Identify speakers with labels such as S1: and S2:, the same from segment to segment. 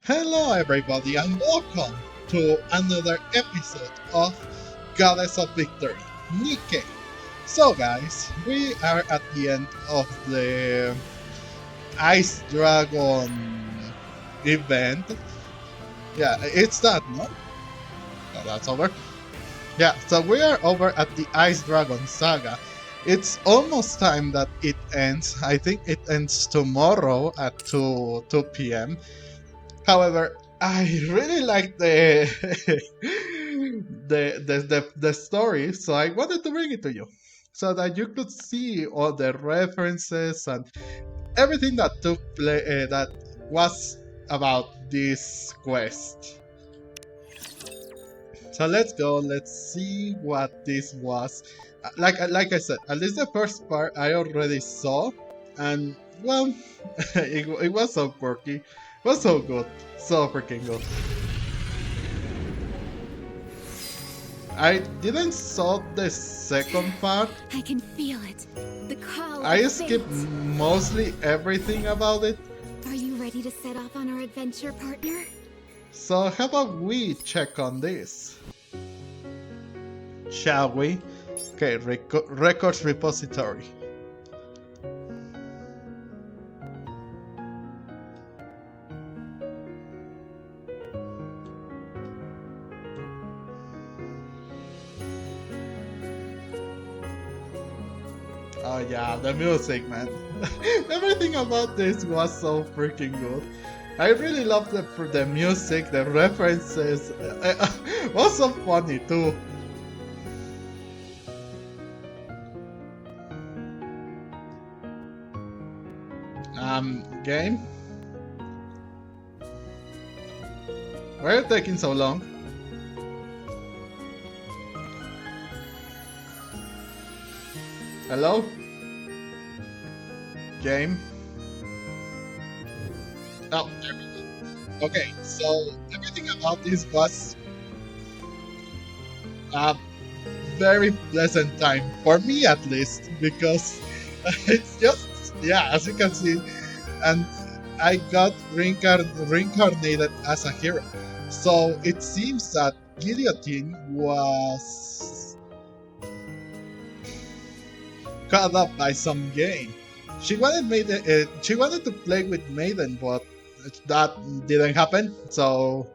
S1: Hello, everybody, and welcome to another episode of Goddess of Victory, Nikke. So, guys, we are at the end of the Ice Dragon event. Yeah, it's that, no? No, that's over. Yeah, so we are over at the Ice Dragon Saga. It's almost time that it ends. I think it ends tomorrow at 2 p.m. However, I really like the story, so I wanted to bring it to you so that you could see all the references and everything that took place that was about this quest. So let's go. Let's see what this was. Like I said, at least the first part I already saw, and well, it was so quirky, it was so good, so freaking good. I didn't saw the second part.
S2: I can feel it. The call
S1: I
S2: of
S1: skipped
S2: fate.
S1: mostly everything about it.
S2: Are you ready to set off on our adventure, partner?
S1: So how about we check on this? Shall we? Okay, records repository. Oh yeah, the music, man. Everything about this was so freaking good. I really love the music, the references. Was so funny too. Game? Why are you taking so long? Hello? Game? Oh, there we go. Okay, so everything about this was a very pleasant time, for me at least, because it's just, yeah, as you can see, and I got reincarnated as a hero. So it seems that Guillotine was caught up by some game. She wanted to play with Maiden, but that didn't happen. So,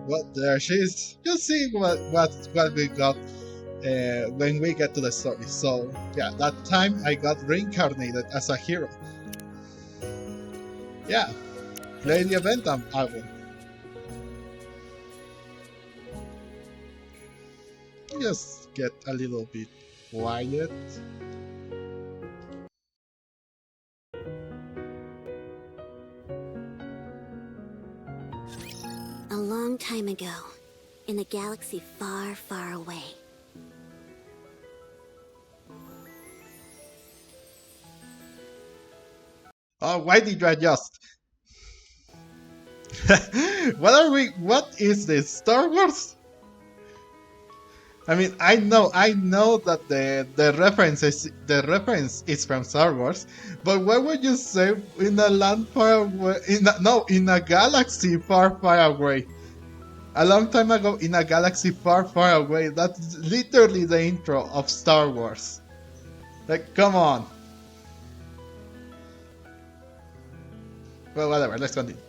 S1: well, there she is. You'll see what we got when we get to the story. So, yeah, that time I got reincarnated as a hero. Yeah, play the event album. Just get a little bit quiet.
S3: A long time ago, in a galaxy far, far away.
S1: Oh, why did you adjust? What is this? Star Wars? I mean, I know that the reference is from Star Wars, but why would you say in a land far away, in a galaxy far, far away? A long time ago, in a galaxy far, far away. That's literally the intro of Star Wars. Like, come on. Well, whatever. Let's continue.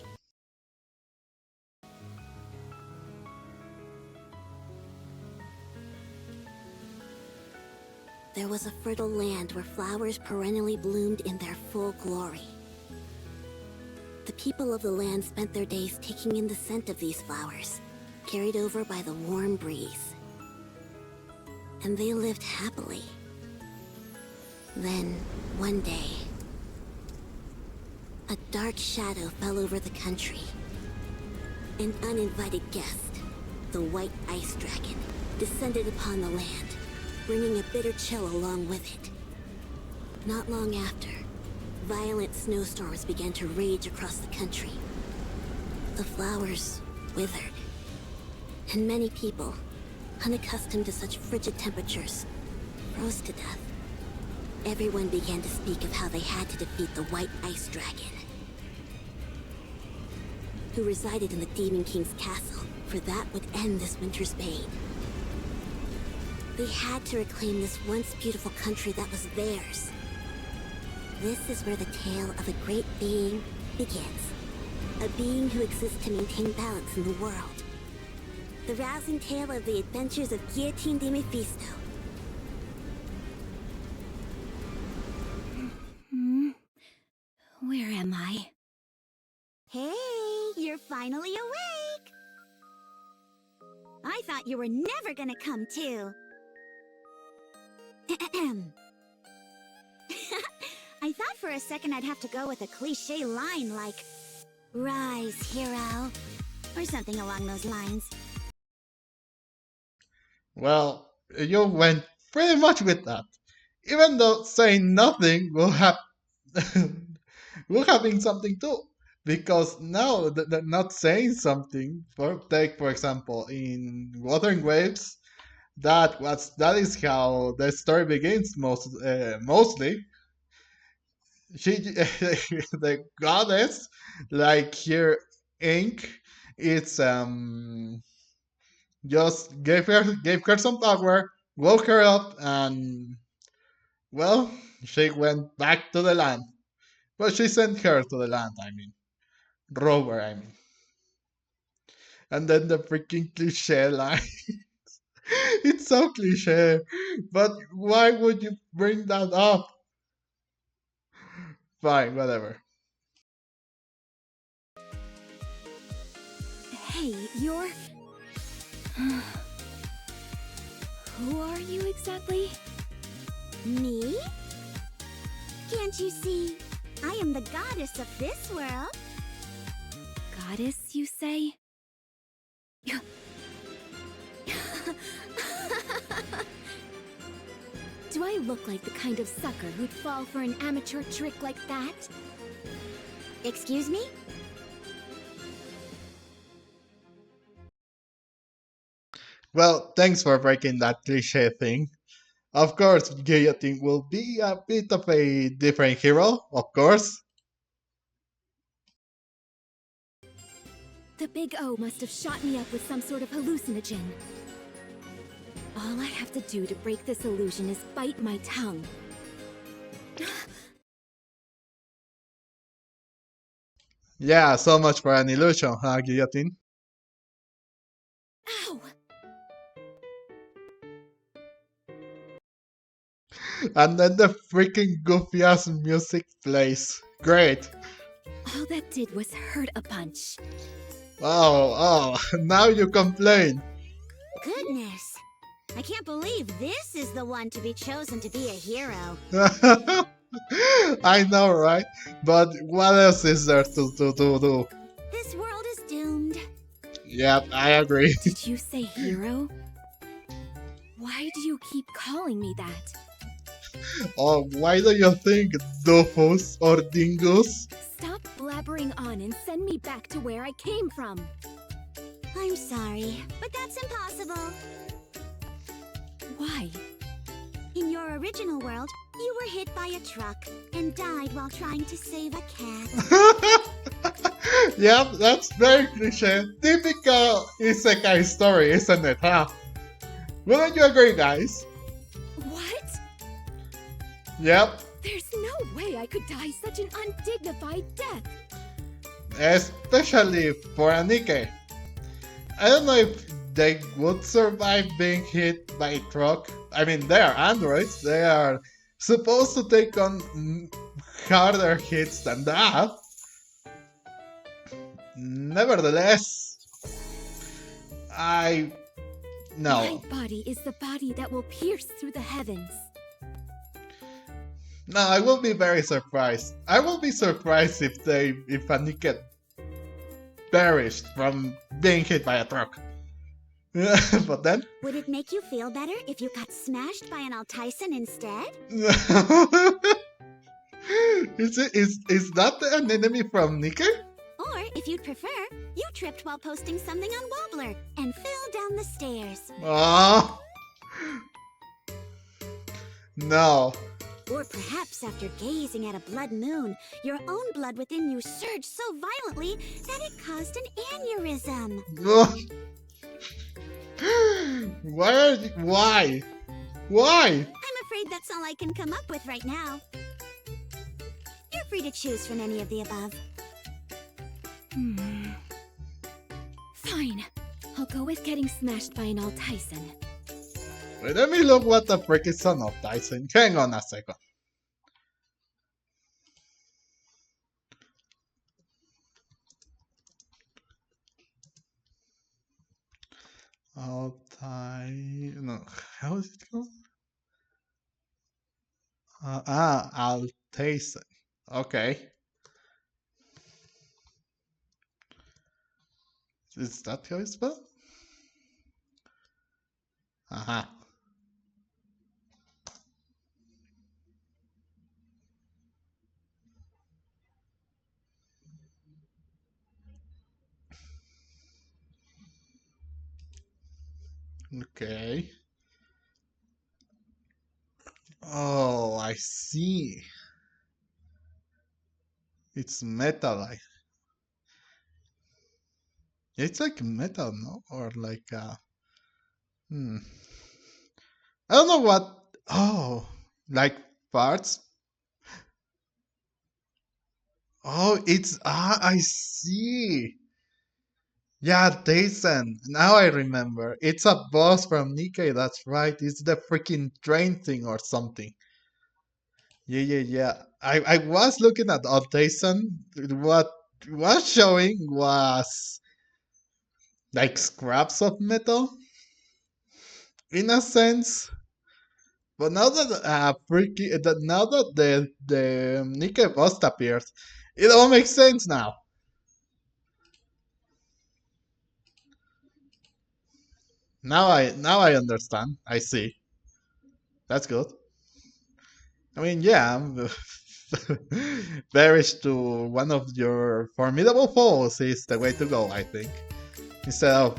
S3: There was a fertile land where flowers perennially bloomed in their full glory. The people of the land spent their days taking in the scent of these flowers, carried over by the warm breeze. And they lived happily. Then, one day, a dark shadow fell over the country. An uninvited guest, the White Ice Dragon, descended upon the land, bringing a bitter chill along with it. Not long after, violent snowstorms began to rage across the country. The flowers withered, and many people, unaccustomed to such frigid temperatures, froze to death. Everyone began to speak of how they had to defeat the White Ice Dragon. who resided in the Demon King's castle, for that would end this winter's pain. They had to reclaim this once beautiful country that was theirs. This is where the tale of a great being begins. A being who exists to maintain balance in the world. The rousing tale of the adventures of Guillotine de Mephisto.
S2: Where am I?
S3: Hey, you're finally awake! I thought you were never gonna come to. I thought for a second I'd have to go with a cliché line like, "Rise, hero," or something along those lines.
S1: Well, you went pretty much with that. Even though saying nothing will have will have been something too. Because now they're not saying something. For example, in Wuthering Waves, that is how the story begins mostly. She the goddess, like here ink, it's just gave her some power, woke her up, and well, she went back to the land. Well, she sent her to the land. I mean, Rover. I mean, and then the freaking cliche line. It's so cliche, but why would you bring that up? Fine, whatever.
S2: Hey, you're... Who are you exactly?
S3: Me? Can't you see? I am the goddess of this world.
S2: Goddess, you say? Do I look like the kind of sucker who'd fall for an amateur trick like that?
S3: Excuse me?
S1: Well, thanks for breaking that cliche thing. Of course, Guillotine will be a bit of a different hero, of course.
S2: The Big O must have shot me up with some sort of hallucinogen. All I have to do to break this illusion is bite my tongue.
S1: Yeah, so much for an illusion, huh, Guillotine?
S2: Ow!
S1: And then the freaking goofy ass music plays. Great.
S2: All that did was hurt a bunch.
S1: Oh, now you complain.
S3: Goodness. I can't believe this is the one to be chosen to be a hero.
S1: I know, right? But what else is there to do?
S3: This world is doomed.
S1: Yep, I agree.
S2: Did you say hero? Why do you keep calling me that?
S1: Oh, why do you think doofus or dingoes?
S2: Stop blabbering on and send me back to where I came from.
S3: I'm sorry, but that's impossible.
S2: Why?
S3: In your original world, you were hit by a truck and died while trying to save a cat.
S1: Yep, that's very cliche. Typical Isekai'd story, isn't it, huh? Wouldn't you agree, guys?
S2: What?
S1: Yep,
S2: There's no way I could die such an undignified death.
S1: especially for a Nikke. I don't know if they would survive being hit by a truck. I mean, they are androids. They are supposed to take on harder hits than that. Nevertheless, no.
S2: My body is the body that will pierce through the heavens.
S1: No, I will be very surprised. I will be surprised if a Nikke perished from being hit by a truck. But then,
S3: Would it make you feel better if you got smashed by an Altyson instead?
S1: is that an enemy from Nikke?
S3: Or, if you'd prefer, you tripped while posting something on Wobbler and fell down the stairs.
S1: Oh. No.
S3: Or perhaps after gazing at a blood moon, your own blood within you surged so violently that it caused an aneurysm.
S1: Why? Why?
S3: I'm afraid that's all I can come up with right now. You're free to choose from any of the above.
S2: Fine. I'll go with getting smashed by an old Tyson.
S1: Wait, let me look what the frick is an old Tyson. Hang on a second. No, how is it called? Altason. Okay. Is that how it's spelled? Uh-huh. Okay. Oh, I see. It's metal. It's like metal, no? Or like I don't know what. Oh, like parts. Oh, it's I see. Yeah, Daisen. Now I remember. It's a boss from Nikke. That's right. It's the freaking train thing or something. Yeah. I was looking at Daisen. What was showing was like scraps of metal, in a sense. But now that now that the Nikke bust appeared, it all makes sense now. Now I understand. I see. That's good. I mean, yeah, perish to one of your formidable foes is the way to go, I think. Instead of,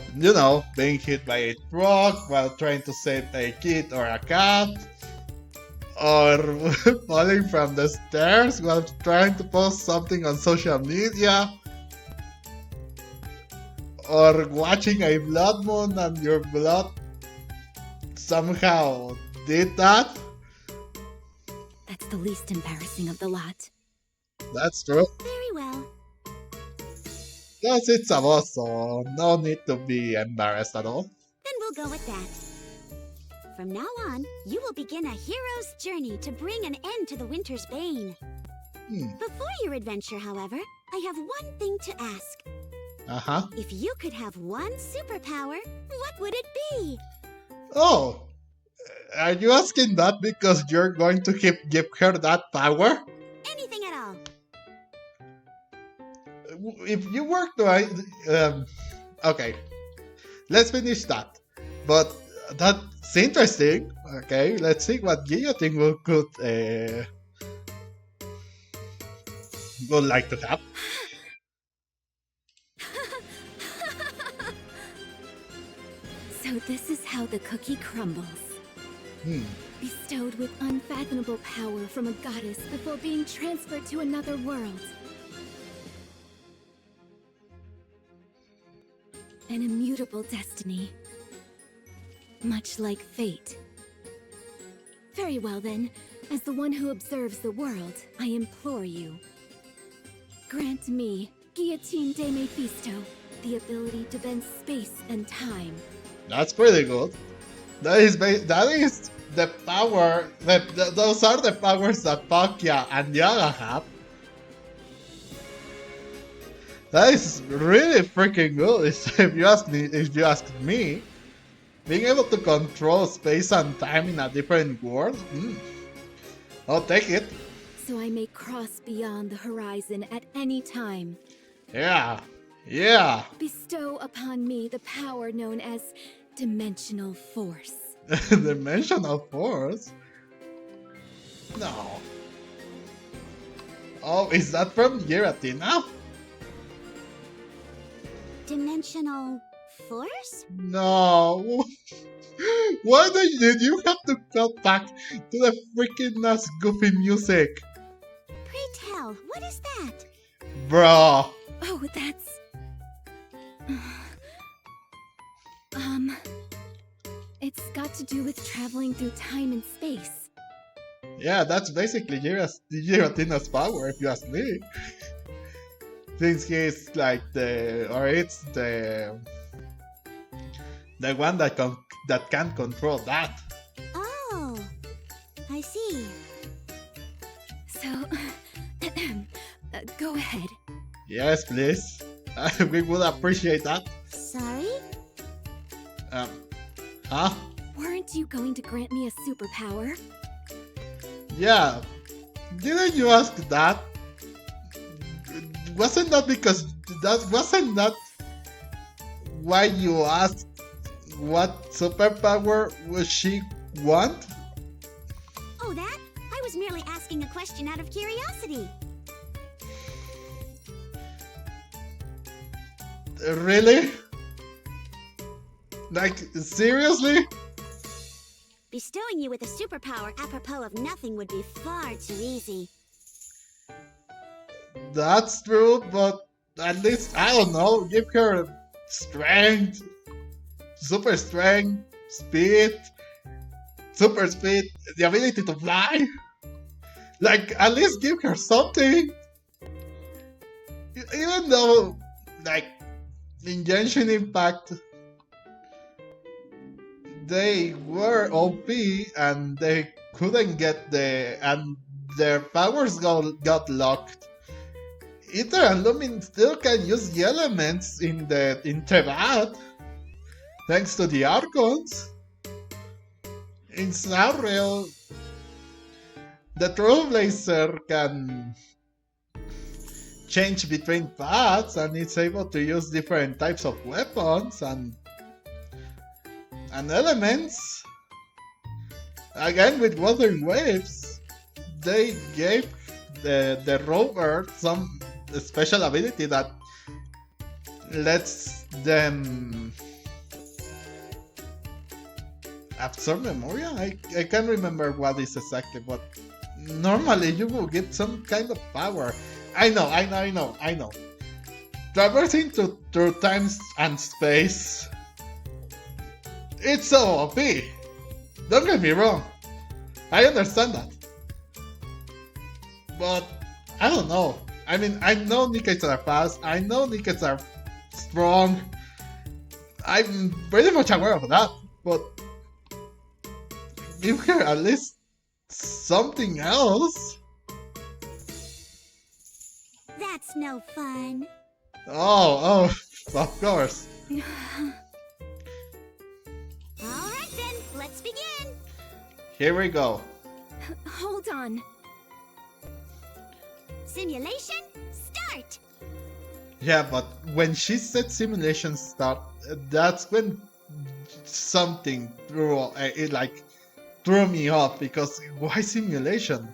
S1: being hit by a truck while trying to save a kid or a cat, or falling from the stairs while trying to post something on social media, or watching a blood moon and your blood somehow did that.
S2: That's the least embarrassing of the lot.
S1: That's true.
S3: Very well.
S1: Plus, it's a boss, so no need to be embarrassed at all.
S3: Then we'll go with that. From now on, you will begin a hero's journey to bring an end to the winter's bane. Before your adventure, however, I have one thing to ask.
S1: Uh-huh.
S3: If you could have one superpower, what would it be?
S1: Oh, are you asking that because you're going to give her that power?
S3: Anything at all.
S1: If you were to, okay, let's finish that. But that's interesting. Okay, let's see what Guillotine would like to have.
S2: So this is how the cookie crumbles. Bestowed with unfathomable power from a goddess before being transferred to another world. An immutable destiny. Much like fate. Very well then, as the one who observes the world, I implore you. Grant me, Guillotine de Mephisto, the ability to bend space and time.
S1: That's pretty good. That is the power. Those are the powers that Pakya and Yaga have. That is really freaking good. If you ask me, being able to control space and time in a different world, I'll take it.
S2: So I may cross beyond the horizon at any time.
S1: Yeah.
S2: Bestow upon me the power known as dimensional force.
S1: Dimensional force? No. Oh, is that from Giratina?
S3: Dimensional Force?
S1: No. Why did you have to cut back to the freaking ass goofy music?
S3: Pray tell, what is that?
S1: Bro.
S2: Oh, that's... It's got to do with traveling through time and space.
S1: Yeah, that's basically Giratina's power, if you ask me. Since he's like it's the one that can control that.
S3: Oh, I see.
S2: So, go ahead.
S1: Yes, please. We would appreciate that.
S3: Sorry?
S1: Huh?
S2: Weren't you going to grant me a superpower?
S1: Yeah. Didn't you ask that? Wasn't that why you asked what superpower would she want?
S3: Oh, that? I was merely asking a question out of curiosity.
S1: Really? Like, seriously?
S3: Bestowing you with a superpower apropos of nothing would be far too easy.
S1: That's true, but at least, I don't know, give her strength, super strength, speed, super speed, the ability to fly. Like, at least give her something. Even though, like, in Genshin Impact, they were OP and they couldn't get and their powers got locked. Ether and Lumin still can use the elements in Tevat, thanks to the Archons. In Snarrail, the Trailblazer can change between paths and it's able to use different types of weapons and elements. Again, with Wuthering Waves, they gave the rover some special ability that lets them absorb memoria. I can't remember what is exactly, but normally you will get some kind of power. I know. Traversing through time and space, it's so OP. Don't get me wrong. I understand that. But, I don't know. I mean, I know Nikkei's are fast. I know Nikkei's are strong. I'm pretty much aware of that. But, give her at least something else.
S3: That's no fun.
S1: Oh, of course.
S3: Alright then, let's begin.
S1: Here we go.
S2: Hold on.
S3: Simulation, start!
S1: Yeah, but when she said simulation start, that's when something threw me off, because why simulation?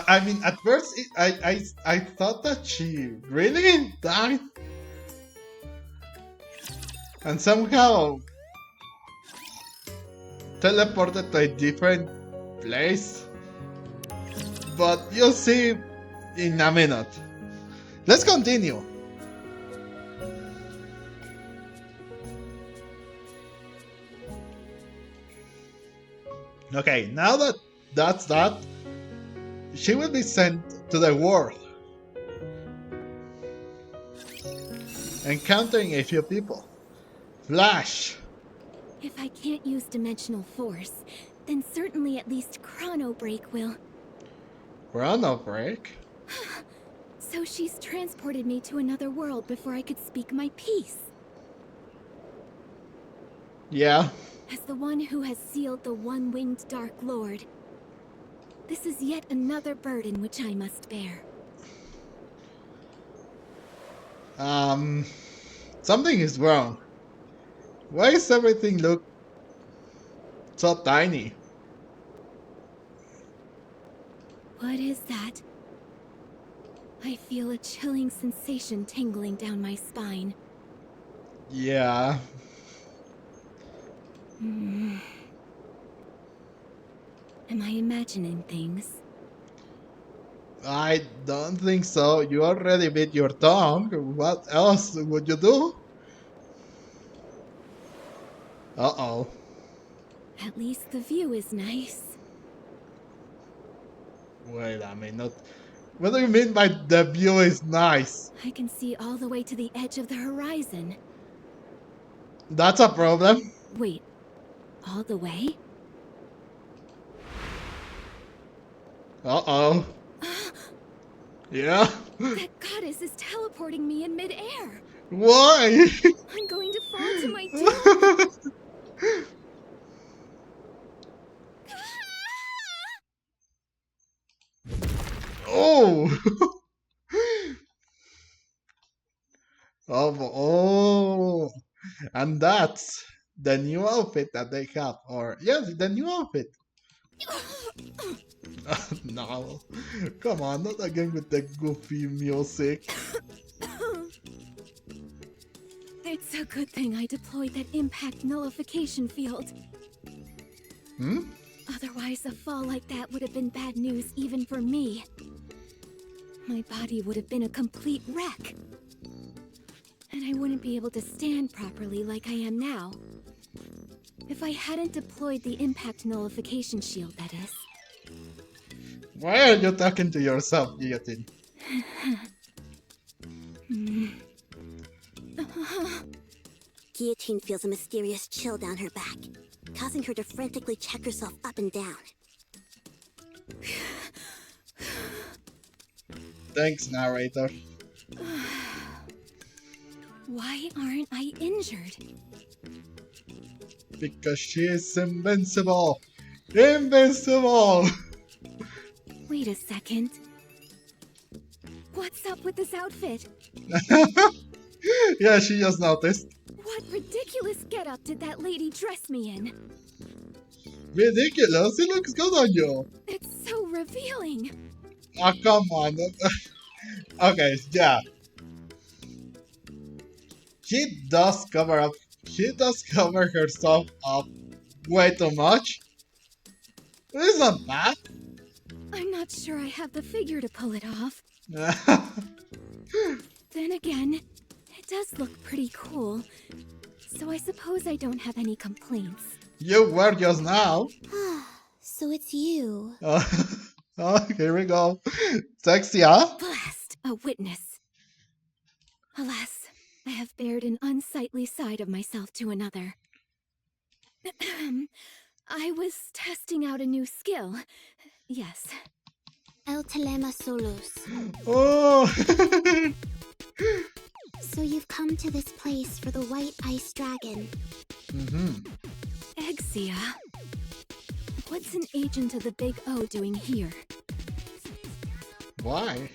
S1: I mean, at first I thought that she really died, and somehow teleported to a different place. But you'll see in a minute. Let's continue. Okay, now that's that, she will be sent to the world, encountering a few people. Flash.
S2: If I can't use dimensional force, then certainly at least Chrono Break will.
S1: Chrono Break?
S2: So she's transported me to another world before I could speak my piece.
S1: Yeah.
S2: As the one who has sealed the one-winged Dark Lord, this is yet another burden which I must bear.
S1: Something is wrong. Why does everything look so tiny?
S2: What is that? I feel a chilling sensation tingling down my spine.
S1: Yeah.
S2: Hmm. Am I imagining things?
S1: I don't think so. You already bit your tongue. What else would you do? Uh-oh.
S2: At least the view is nice.
S1: Wait a minute. What do you mean by the view is nice?
S2: I can see all the way to the edge of the horizon.
S1: That's a problem.
S2: Wait, all the way?
S1: Uh-oh. Yeah?
S2: That goddess is teleporting me in midair.
S1: Why?
S2: I'm going to fall to my doom.
S1: Oh! Oh! And that's the new outfit that they have. Or, yes, the new outfit. No. Come on, not again with the goofy music.
S2: It's a good thing I deployed that impact nullification field.
S1: Hmm?
S2: Otherwise, a fall like that would have been bad news even for me. My body would have been a complete wreck. And I wouldn't be able to stand properly like I am now. If I hadn't deployed the impact nullification shield, that is.
S1: Why are you talking to yourself, Guillotine?
S3: Guillotine feels a mysterious chill down her back, causing her to frantically check herself up and down.
S1: Thanks, narrator.
S2: Why aren't I injured?
S1: Because she is invincible! Invincible!
S2: Wait a second. What's up with this outfit?
S1: Yeah, she just noticed.
S2: What ridiculous getup did that lady dress me in?
S1: Ridiculous, it looks good on you!
S2: It's so revealing.
S1: Oh, come on. Okay, yeah. She does cover herself up way too much. It's not bad.
S2: I'm not sure I have the figure to pull it off. Then again, it does look pretty cool. So I suppose I don't have any complaints.
S1: You were just now.
S3: So it's you.
S1: Oh, here we go. Sexy, huh?
S2: Blast! A witness. Alas, I have bared an unsightly side of myself to another. I was testing out a new skill. Yes.
S3: El Telema Solos.
S1: Oh!
S3: So you've come to this place for the white ice dragon.
S2: Exia. What's an agent of the Big O doing here?
S1: Why?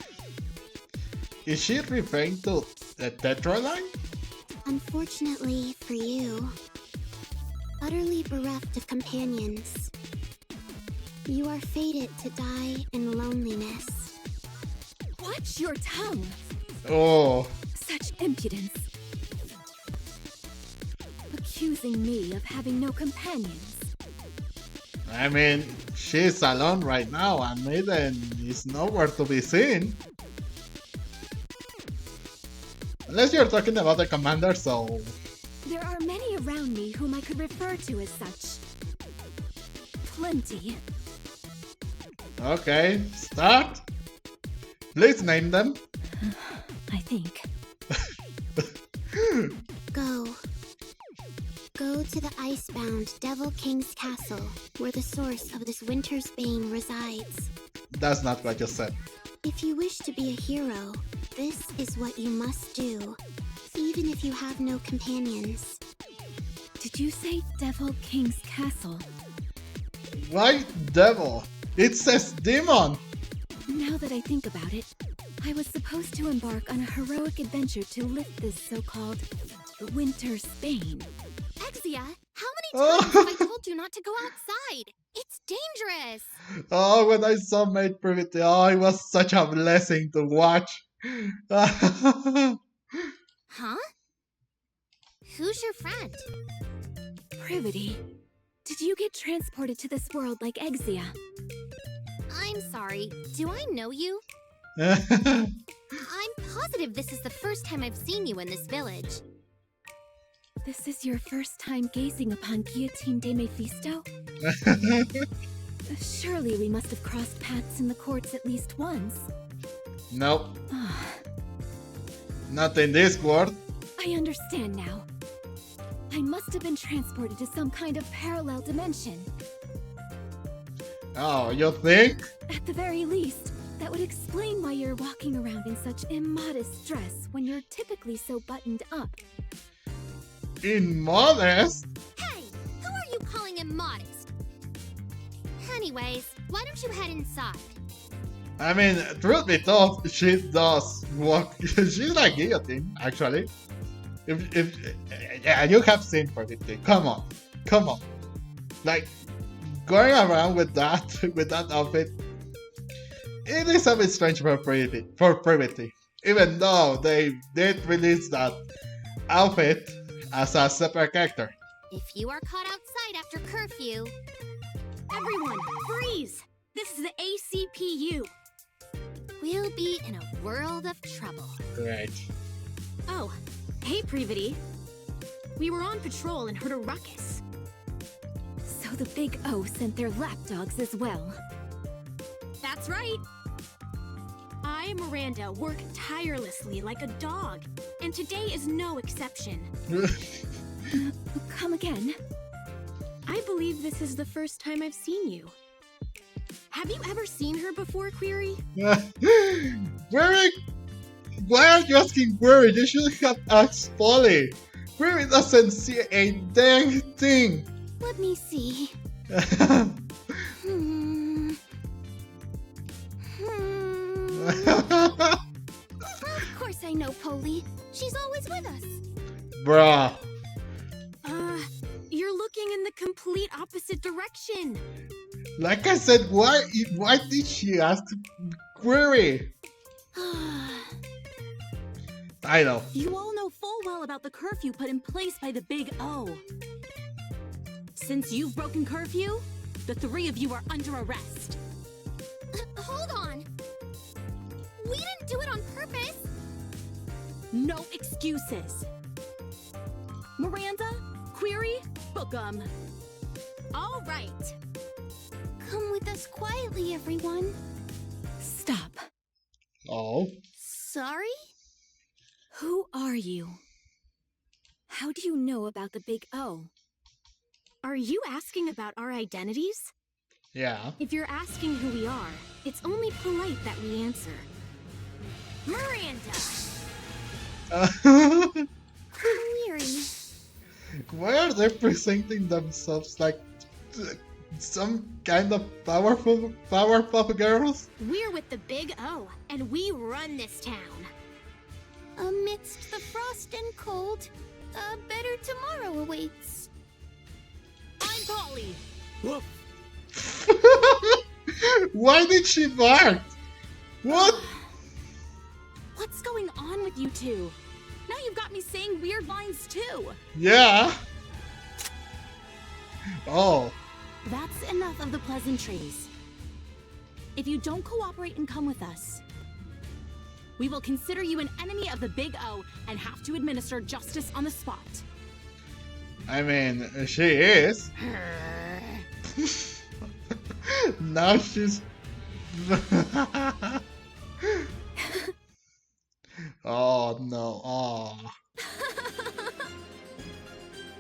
S1: Is she referring to the Tetraline?
S3: Unfortunately for you, utterly bereft of companions, you are fated to die in loneliness.
S2: Watch your tongue!
S1: Oh.
S2: Such impudence. Accusing me of having no companions.
S1: I mean, she's alone right now and Maiden is nowhere to be seen. Unless you're talking about the commander, so...
S2: There are many around me whom I could refer to as such. Plenty.
S1: Okay, start. Please name them.
S2: I think.
S3: Go. Go to the icebound Devil King's castle, where the source of this winter's bane resides.
S1: That's not what you said.
S3: If you wish to be a hero, this is what you must do, even if you have no companions.
S2: Did you say Devil King's Castle?
S1: Why devil? It says demon!
S2: Now that I think about it, I was supposed to embark on a heroic adventure to lift this so-called winter's bane.
S3: Exia, how many times have I told you not to go outside? It's dangerous!
S1: Oh, when I saw Maid Privity, oh, it was such a blessing to watch.
S3: Huh? Who's your friend?
S2: Privity. Did you get transported to this world like Exia?
S3: I'm sorry, do I know you?
S1: Uh,
S3: I'm positive this is the first time I've seen you in this village.
S2: This is your first time gazing upon Guillotine de Mephisto? Surely we must have crossed paths in the courts at least once.
S1: Nope. Not in this world.
S2: I understand now. I must have been transported to some kind of parallel dimension.
S1: Oh, you think?
S2: At the very least, that would explain why you're walking around in such immodest dress when you're typically so buttoned up.
S1: Immodest?
S3: Hey, who are you calling immodest? Anyways, why don't you head inside?
S1: I mean, truth be told, she does walk. She's like Guillotine, actually. Yeah, you have seen Privity. Come on. Like, going around with that outfit, it is a bit strange for Privity. Even though they did release that outfit as a separate character.
S3: If you are caught outside after curfew...
S2: Everyone, freeze! This is the ACPU.
S3: we'll be in a world of trouble.
S1: Right.
S2: Oh, hey, Privity. We were on patrol and heard a ruckus. So the Big O sent their lapdogs as well. That's right. I, Miranda, work tirelessly like a dog, and today is no exception. Come again? I believe this is the first time I've seen you. Have you ever seen her before, Query?
S1: Query? Why are you asking Query? You should have asked Polly. Query doesn't see a dang thing.
S3: Let me see. Of course I know Polly. She's always with us.
S1: Bruh.
S2: You're looking in the complete opposite direction.
S1: Like I said, why did she ask Query? I know.
S2: You all know full well about the curfew put in place by the Big O. Since you've broken curfew, the three of you are under arrest.
S3: Hold on. We didn't do it on purpose.
S2: No excuses. Miranda, Query, book 'em. All right.
S3: Come with us quietly, everyone.
S2: Stop.
S1: Oh.
S3: Sorry?
S2: Who are you? How do you know about the Big O? Are you asking about our identities?
S1: Yeah.
S2: If you're asking who we are, it's only polite that we answer. Miranda!
S3: Query.
S1: Why are they presenting themselves like some kind of Powerpuff Girls?
S2: We're with the Big O, and we run this town.
S3: Amidst the frost and cold, a better tomorrow awaits.
S2: I'm Polly.
S1: Why did she bark? What?
S2: What's going on with you two? Now you've got me saying weird lines too.
S1: Yeah. Oh.
S2: That's enough of the pleasantries. If you don't cooperate and come with us, we will consider you an enemy of the Big O and have to administer justice on the spot.
S1: I mean, she is. Now she's... Oh no, oh.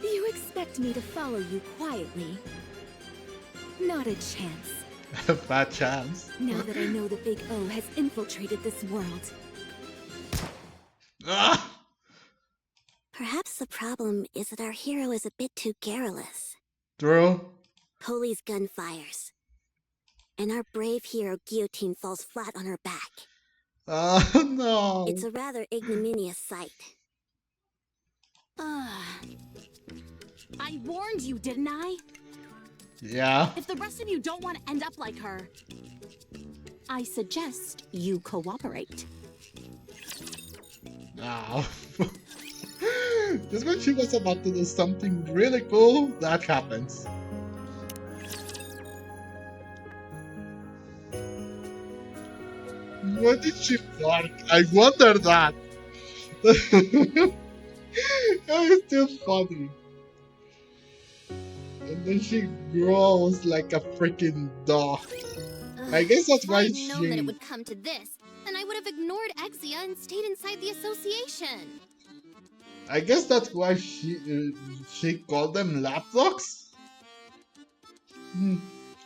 S2: You expect me to follow you quietly? Not a chance.
S1: Bad chance.
S2: Now that I know the Big O has infiltrated this world.
S1: Ah!
S3: Perhaps the problem is that our hero is a bit too garrulous.
S1: True.
S3: Polly's gun fires, and our brave hero Guillotine falls flat on her back.
S1: Oh no.
S3: It's a rather ignominious sight.
S2: I warned you, didn't I?
S1: Yeah.
S2: If the rest of you don't want to end up like her, I suggest you cooperate.
S1: Oh. Just when she was about to do something really cool, that happens. What did she bark? I wonder that. It's still funny. And then she growls like a freaking dog. I guess that's why
S4: If I'd known that it
S1: she...
S4: would come to this, then I would have ignored Exia and stayed inside the association.
S1: I guess that's why she called them lapdogs?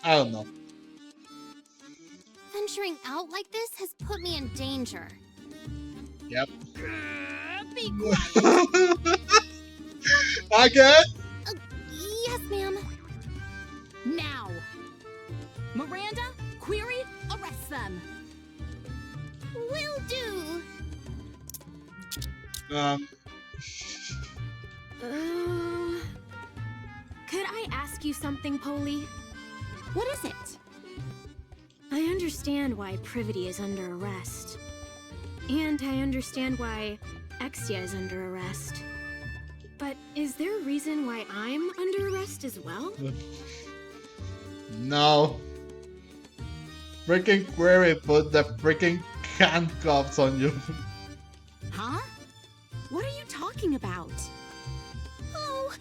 S1: I don't know.
S4: Venturing out like this has put me in danger.
S1: Yep.
S4: Be quiet.
S1: Again?
S4: Yes, ma'am.
S5: Now! Miranda, Query, arrest them!
S4: Will do.
S2: Could I ask you something, Polly?
S5: What is it?
S2: I understand why Privity is under arrest. And I understand why Exia is under arrest. But is there a reason why I'm under arrest as well?
S1: No. Freaking Query put the freaking handcuffs on you.
S5: Huh? What are you talking about?
S4: Oh.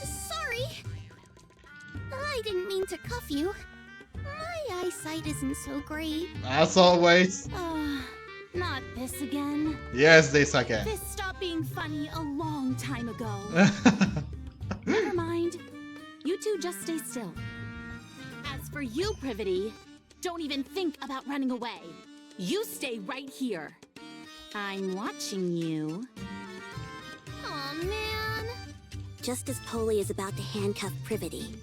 S4: Sorry. I didn't mean to cuff you. My eyesight isn't so great.
S1: As always.
S5: Not this again.
S1: Yes, this again.
S5: This stopped being funny a long time ago. Never mind. You two just stay still. As for you, Privity, don't even think about running away. You stay right here. I'm watching you.
S4: Aw, man.
S3: Just as Polly is about to handcuff Privity,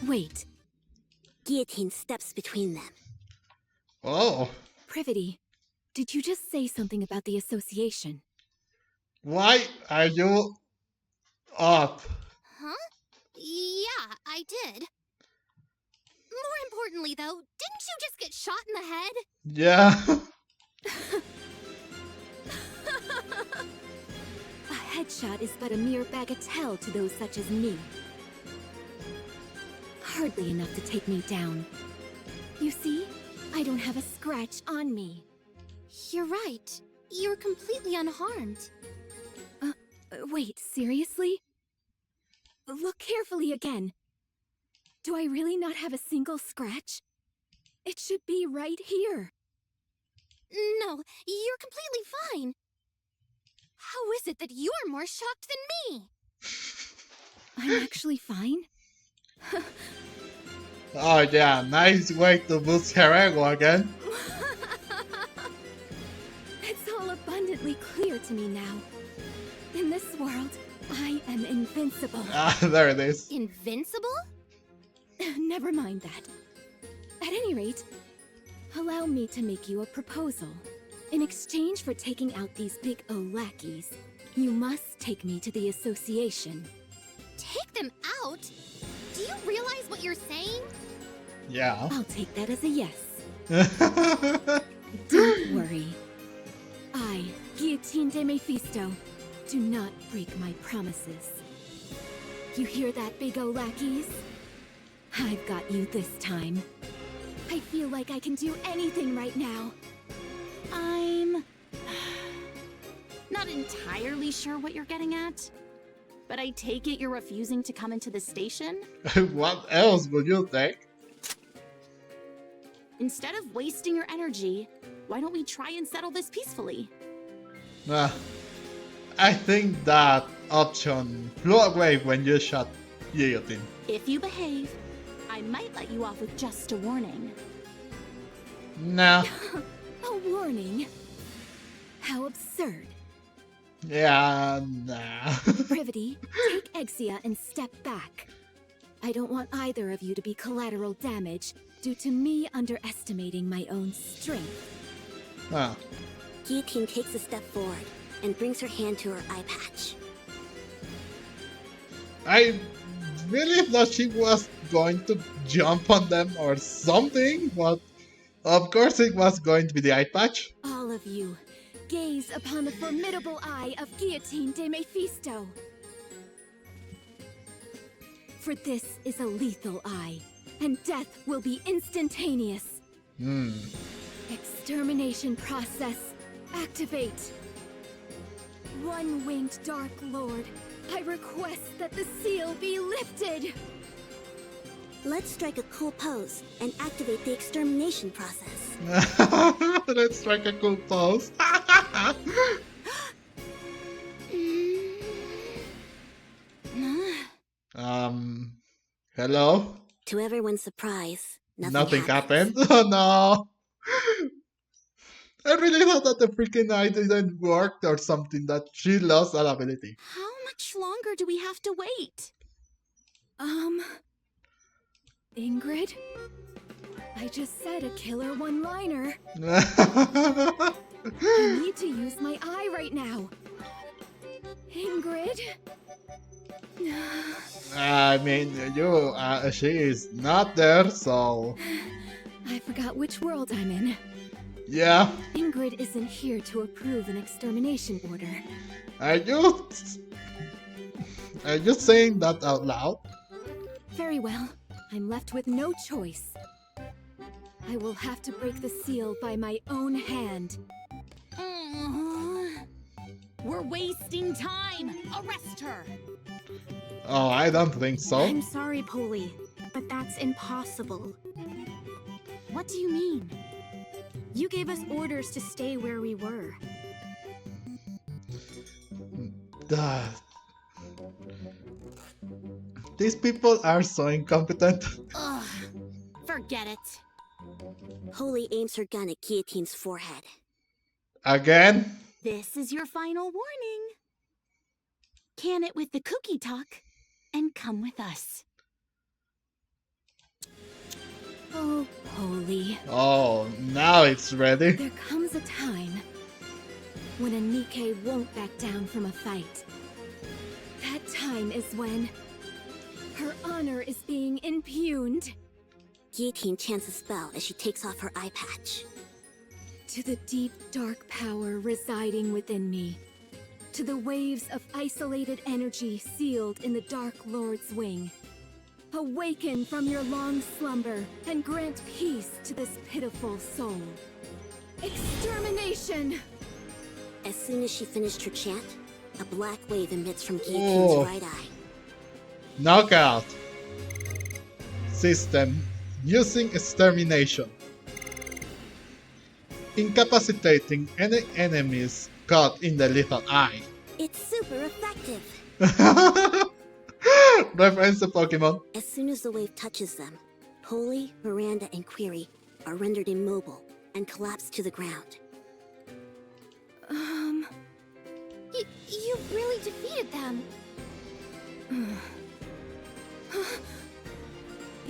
S2: Wait,
S3: Guillotine steps between them.
S1: Oh.
S2: Privity, did you just say something about the association?
S1: Why are you up?
S4: Huh? Yeah, I did. More importantly, though, didn't you just get shot in the head?
S1: Yeah.
S2: A headshot is but a mere bagatelle to those such as me. Hardly enough to take me down. You see, I don't have a scratch on me.
S4: You're right. You're completely unharmed.
S2: Wait, seriously? Look carefully again. Do I really not have a single scratch? It should be right here.
S4: No, you're completely fine. How is it that you're more shocked than me?
S2: I'm actually fine?
S1: Oh yeah, nice way to boost her ego again.
S2: It's all abundantly clear to me now. In this world, I am invincible.
S1: Ah, there it is.
S4: Invincible?
S2: Never mind that. At any rate, allow me to make you a proposal. In exchange for taking out these big O lackeys, you must take me to the association.
S4: Take them out? Do you realize what you're saying?
S1: Yeah.
S2: I'll take that as a yes. Don't worry. I, Guillotine de Mephisto, do not break my promises. You hear that, big O lackeys? I've got you this time. I feel like I can do anything right now.
S5: I'm not entirely sure what you're getting at, but I take it you're refusing to come into the station?
S1: What else would you think?
S5: Instead of wasting your energy, why don't we try and settle this peacefully?
S1: I think that option flew away when you shot Guillotine.
S5: If you behave, I might let you off with just a warning.
S1: No.
S2: A warning? How absurd.
S1: Yeah, nah.
S2: Privity, take Exia and step back. I don't want either of you to be collateral damage due to me underestimating my own strength.
S1: Huh.
S3: Guillotine takes a step forward and brings her hand to her eye patch.
S1: I really thought she was going to jump on them or something, but of course it was going to be the eye patch.
S2: All of you, gaze upon the formidable eye of Guillotine de Mephisto. For this is a lethal eye, and death will be instantaneous. Extermination process, activate. One-winged Dark Lord, I request that the seal be lifted.
S3: Let's strike a cool pose and activate the extermination process.
S1: Let's strike a cool pose. Hello?
S3: To everyone's surprise,
S1: Nothing
S3: happened.
S1: happened. Oh no! I really thought that the freaking eye didn't work or something, that she lost an ability.
S5: How much longer do we have to wait?
S2: Ingrid? I just said a killer one-liner. I need to use my eye right now. Ingrid?
S1: I mean, she is not there, so...
S2: I forgot which world I'm in.
S1: Yeah.
S2: Ingrid isn't here to approve an extermination order.
S1: Are you saying that out loud?
S2: Very well. I'm left with no choice. I will have to break the seal by my own hand.
S5: We're wasting time! Arrest her!
S1: Oh, I don't think so.
S6: I'm sorry, Polly, but that's impossible.
S5: What do you mean?
S6: You gave us orders to stay where we were.
S1: Duh. These people are so incompetent.
S5: Ugh, forget it.
S3: Polly aims her gun at Guillotine's forehead.
S1: Again?
S5: This is your final warning. Can it with the cookie talk and come with us.
S2: Oh, Polly.
S1: Oh, now it's ready.
S2: There comes a time when a Nikke won't back down from a fight. That time is when her honor is being impugned.
S3: Guillotine chants a spell as she takes off her eye patch.
S2: To the deep, dark power residing within me. To the waves of isolated energy sealed in the Dark Lord's wing. Awaken from your long slumber and grant peace to this pitiful soul. Extermination!
S3: As soon as she finished her chant, a black wave emits from Guillotine's right eye.
S1: Knockout. System. Using extermination. Incapacitating any enemies caught in the lethal eye.
S3: It's super effective!
S1: Reference to Pokemon.
S3: As soon as the wave touches them, Polly, Miranda, and Query are rendered immobile and collapse to the ground.
S4: You really defeated them.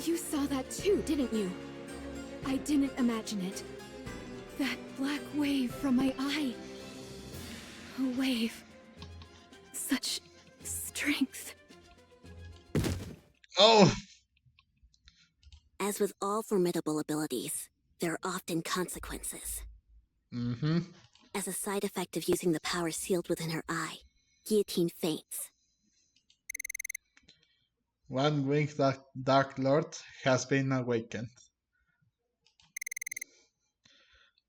S2: You saw that too, didn't you? I didn't imagine it. That black wave from my eye. A wave. Such strength.
S1: Oh,
S3: As with all formidable abilities, there are often consequences. As a side effect of using the power sealed within her eye, Guillotine faints.
S1: one winged Dark Lord has been awakened.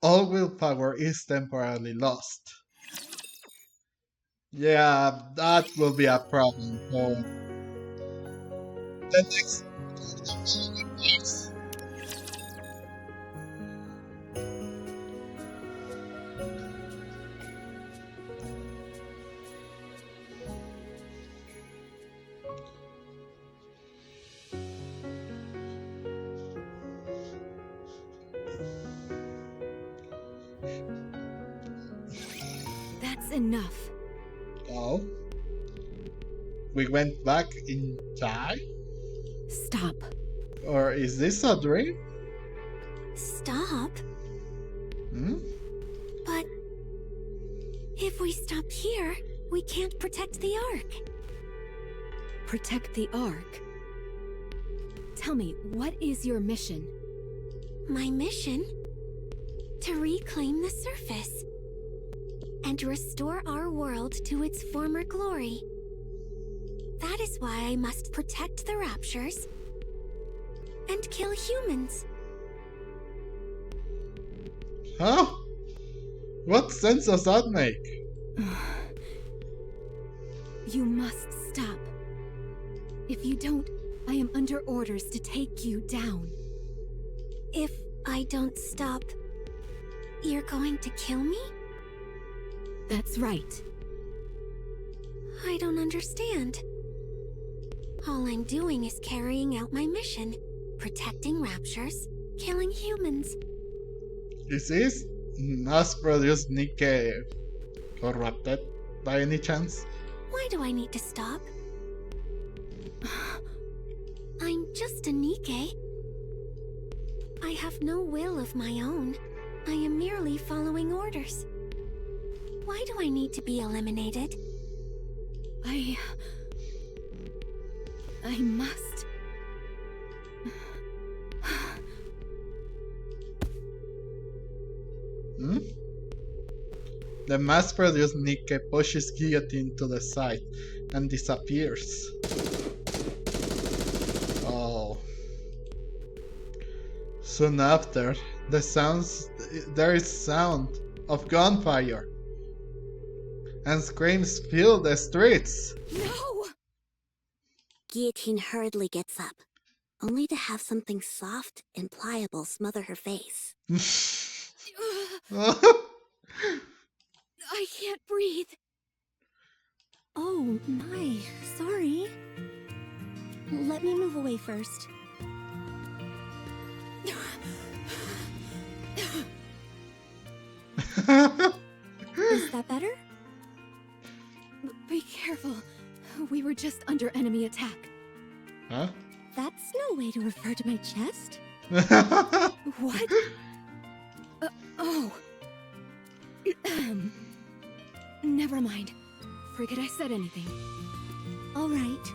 S1: All willpower is temporarily lost. Yeah, that will be a problem. So, the next.
S2: That's enough.
S1: Oh, we went back in time?
S2: Stop.
S1: Or is this a dream?
S6: Stop?
S1: Hmm?
S6: But if we stop here, we can't protect the Ark.
S2: Protect the Ark. Tell me, what is your mission?
S6: My mission? To reclaim the surface. and restore our world to its former glory. That is why I must protect the Raptures and kill humans.
S1: Huh? What sense does that make?
S2: You must stop. If you don't, I am under orders to take you down.
S6: If I don't stop, you're going to kill me?
S2: That's right.
S6: I don't understand. All I'm doing is carrying out my mission, protecting Raptures, killing humans.
S1: Is this mass-produced Nikke corrupted by any chance?
S6: Why do I need to stop? I'm just a Nikke. I have no will of my own. I am merely following orders. Why do I need to be eliminated?
S2: I must.
S1: The mass-produced Nikke pushes Guillotine to the side and disappears. Oh. Soon after, there is sound of gunfire, and screams fill the streets.
S2: No!
S3: Guillotine hurriedly gets up, only to have something soft and pliable smother her face.
S2: I can't breathe.
S6: Oh my, sorry. Let me move away first. Is that better?
S2: Be careful. We were just under enemy attack.
S1: Huh?
S6: That's no way to refer to my chest.
S2: What? Oh. Never mind. Forget I said anything.
S6: All right.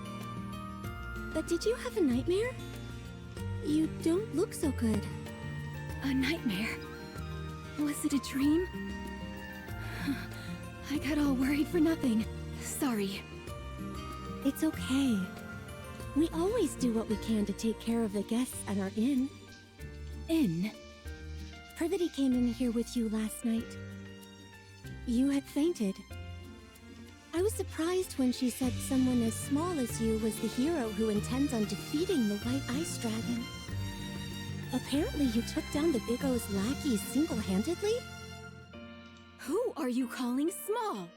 S6: But did you have a nightmare? You don't look so good.
S2: A nightmare? Was it a dream? I got all worried for nothing. Sorry.
S6: It's okay. We always do what we can to take care of the guests at our inn.
S2: Inn?
S6: Privity came in here with you last night. You had fainted. I was surprised when she said someone as small as you was the hero who intends on defeating the White Ice Dragon. Apparently you took down the Big O's lackeys single-handedly?
S2: Who are you calling small?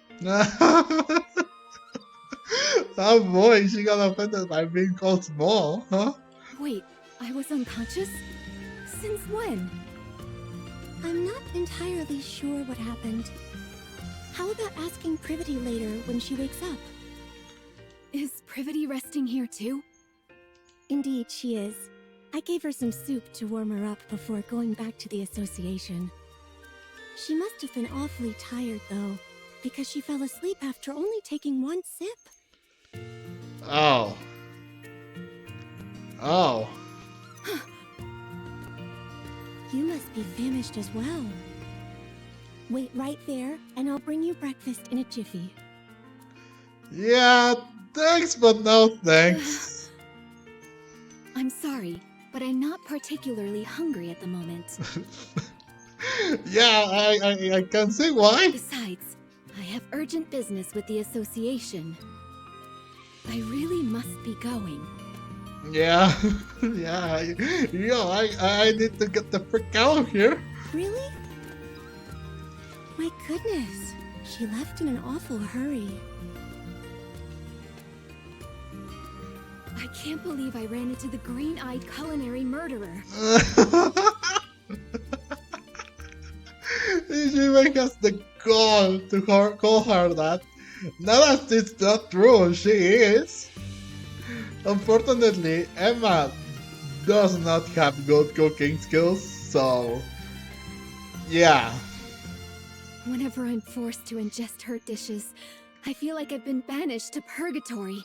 S1: Oh boy, she got offended by being called small, huh?
S2: Wait, I was unconscious? Since when?
S6: I'm not entirely sure what happened. How about asking Privity later when she wakes up?
S2: Is Privity resting here too?
S6: Indeed, she is. I gave her some soup to warm her up before going back to the association. She must have been awfully tired, though, because she fell asleep after only taking one sip.
S1: Oh. Oh.
S6: You must be famished as well. Wait right there, and I'll bring you breakfast in a jiffy.
S1: Yeah, thanks, but no thanks.
S2: I'm sorry, but I'm not particularly hungry at the moment.
S1: Yeah, I can see why.
S2: Besides, I have urgent business with the association. I really must be going.
S1: Yeah, yeah, I need to get the frick out of here.
S6: Really? My goodness, she left in an awful hurry.
S2: I can't believe I ran into the green-eyed culinary murderer.
S1: She even has the gall to call her that. Now that it's not true, she is. Unfortunately, Emma does not have good cooking skills, so yeah.
S2: Whenever I'm forced to ingest her dishes, I feel like I've been banished to purgatory.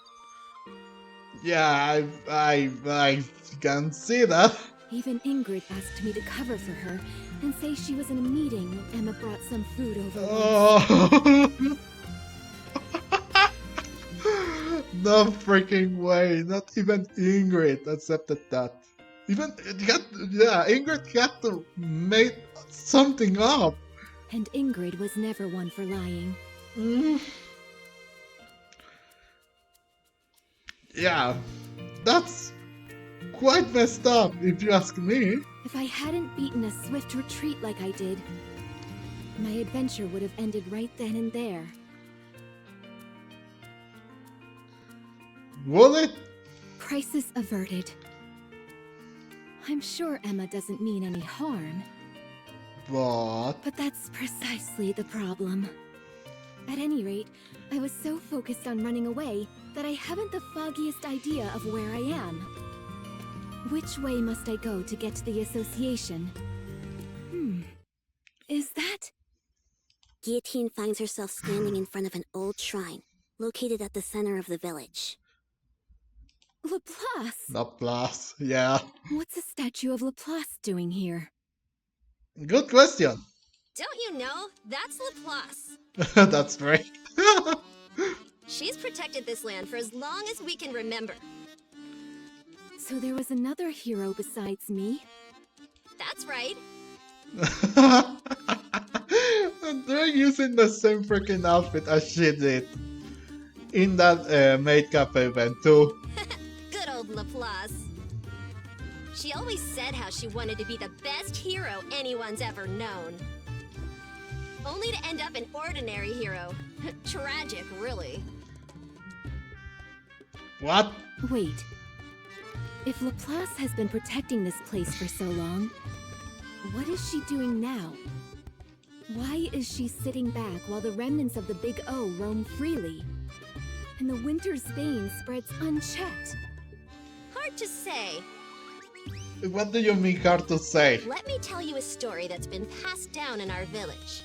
S1: Yeah, I can see that.
S2: Even Ingrid asked me to cover for her and say she was in a meeting when Emma brought some food over.
S1: Oh. No freaking way. Not even Ingrid accepted that. Even Ingrid had to make something up.
S2: And Ingrid was never one for lying.
S1: Mm. Yeah, that's quite messed up, if you ask me.
S2: If I hadn't beaten a swift retreat like I did, my adventure would have ended right then and there.
S1: Will it?
S2: Crisis averted. I'm sure Emma doesn't mean any harm, but that's precisely the problem. At any rate, I was so focused on running away that I haven't the foggiest idea of where I am. Which way must I go to get to the association? Is that...
S3: Guillotine finds herself standing in front of an old shrine, located at the center of the village.
S2: Laplace?
S1: Laplace, yeah.
S2: What's a statue of Laplace doing here?
S1: Good question.
S7: Don't you know? That's Laplace.
S1: That's right.
S7: She's protected this land for as long as we can remember.
S2: So there was another hero besides me?
S7: That's right.
S1: And they're using the same freaking outfit as she did in that makeup event too.
S7: Good old Laplace. She always said how she wanted to be the best hero anyone's ever known. Only to end up an ordinary hero. Tragic, really.
S1: What?
S2: Wait. If Laplace has been protecting this place for so long, what is she doing now? Why is she sitting back while the remnants of the Big O roam freely? And the winter's bane spreads unchecked?
S7: Hard to say.
S1: What do you mean hard to say?
S7: Let me tell you a story that's been passed down in our village.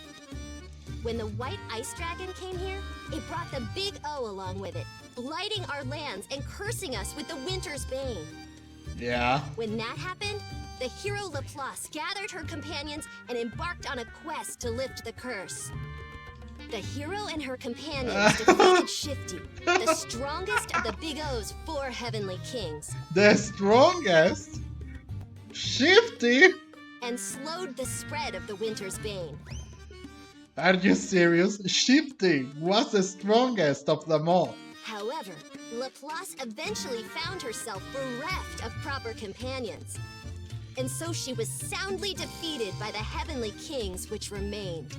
S7: When the white ice dragon came here, it brought the Big O along with it, blighting our lands and cursing us with the winter's bane.
S1: Yeah.
S7: When that happened, the hero Laplace gathered her companions and embarked on a quest to lift the curse. The hero and her companions defeated Shifty, the strongest of the Big O's 4 heavenly kings.
S1: The strongest? Shifty?
S7: And slowed the spread of the winter's bane.
S1: Are you serious? Shifty was the strongest of them all.
S7: However, Laplace eventually found herself bereft of proper companions. And so she was soundly defeated by the heavenly kings which remained.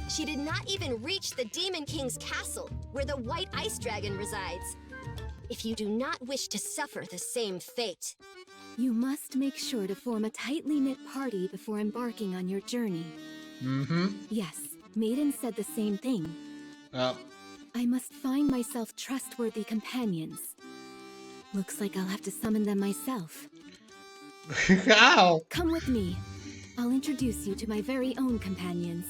S7: She did not even reach the Demon King's castle, where the white ice dragon resides. If you do not wish to suffer the same fate.
S2: You must make sure to form a tightly knit party before embarking on your journey. Yes, Maiden said the same thing. I must find myself trustworthy companions. Looks like I'll have to summon them myself.
S1: How?
S2: Come with me. I'll introduce you to my very own companions.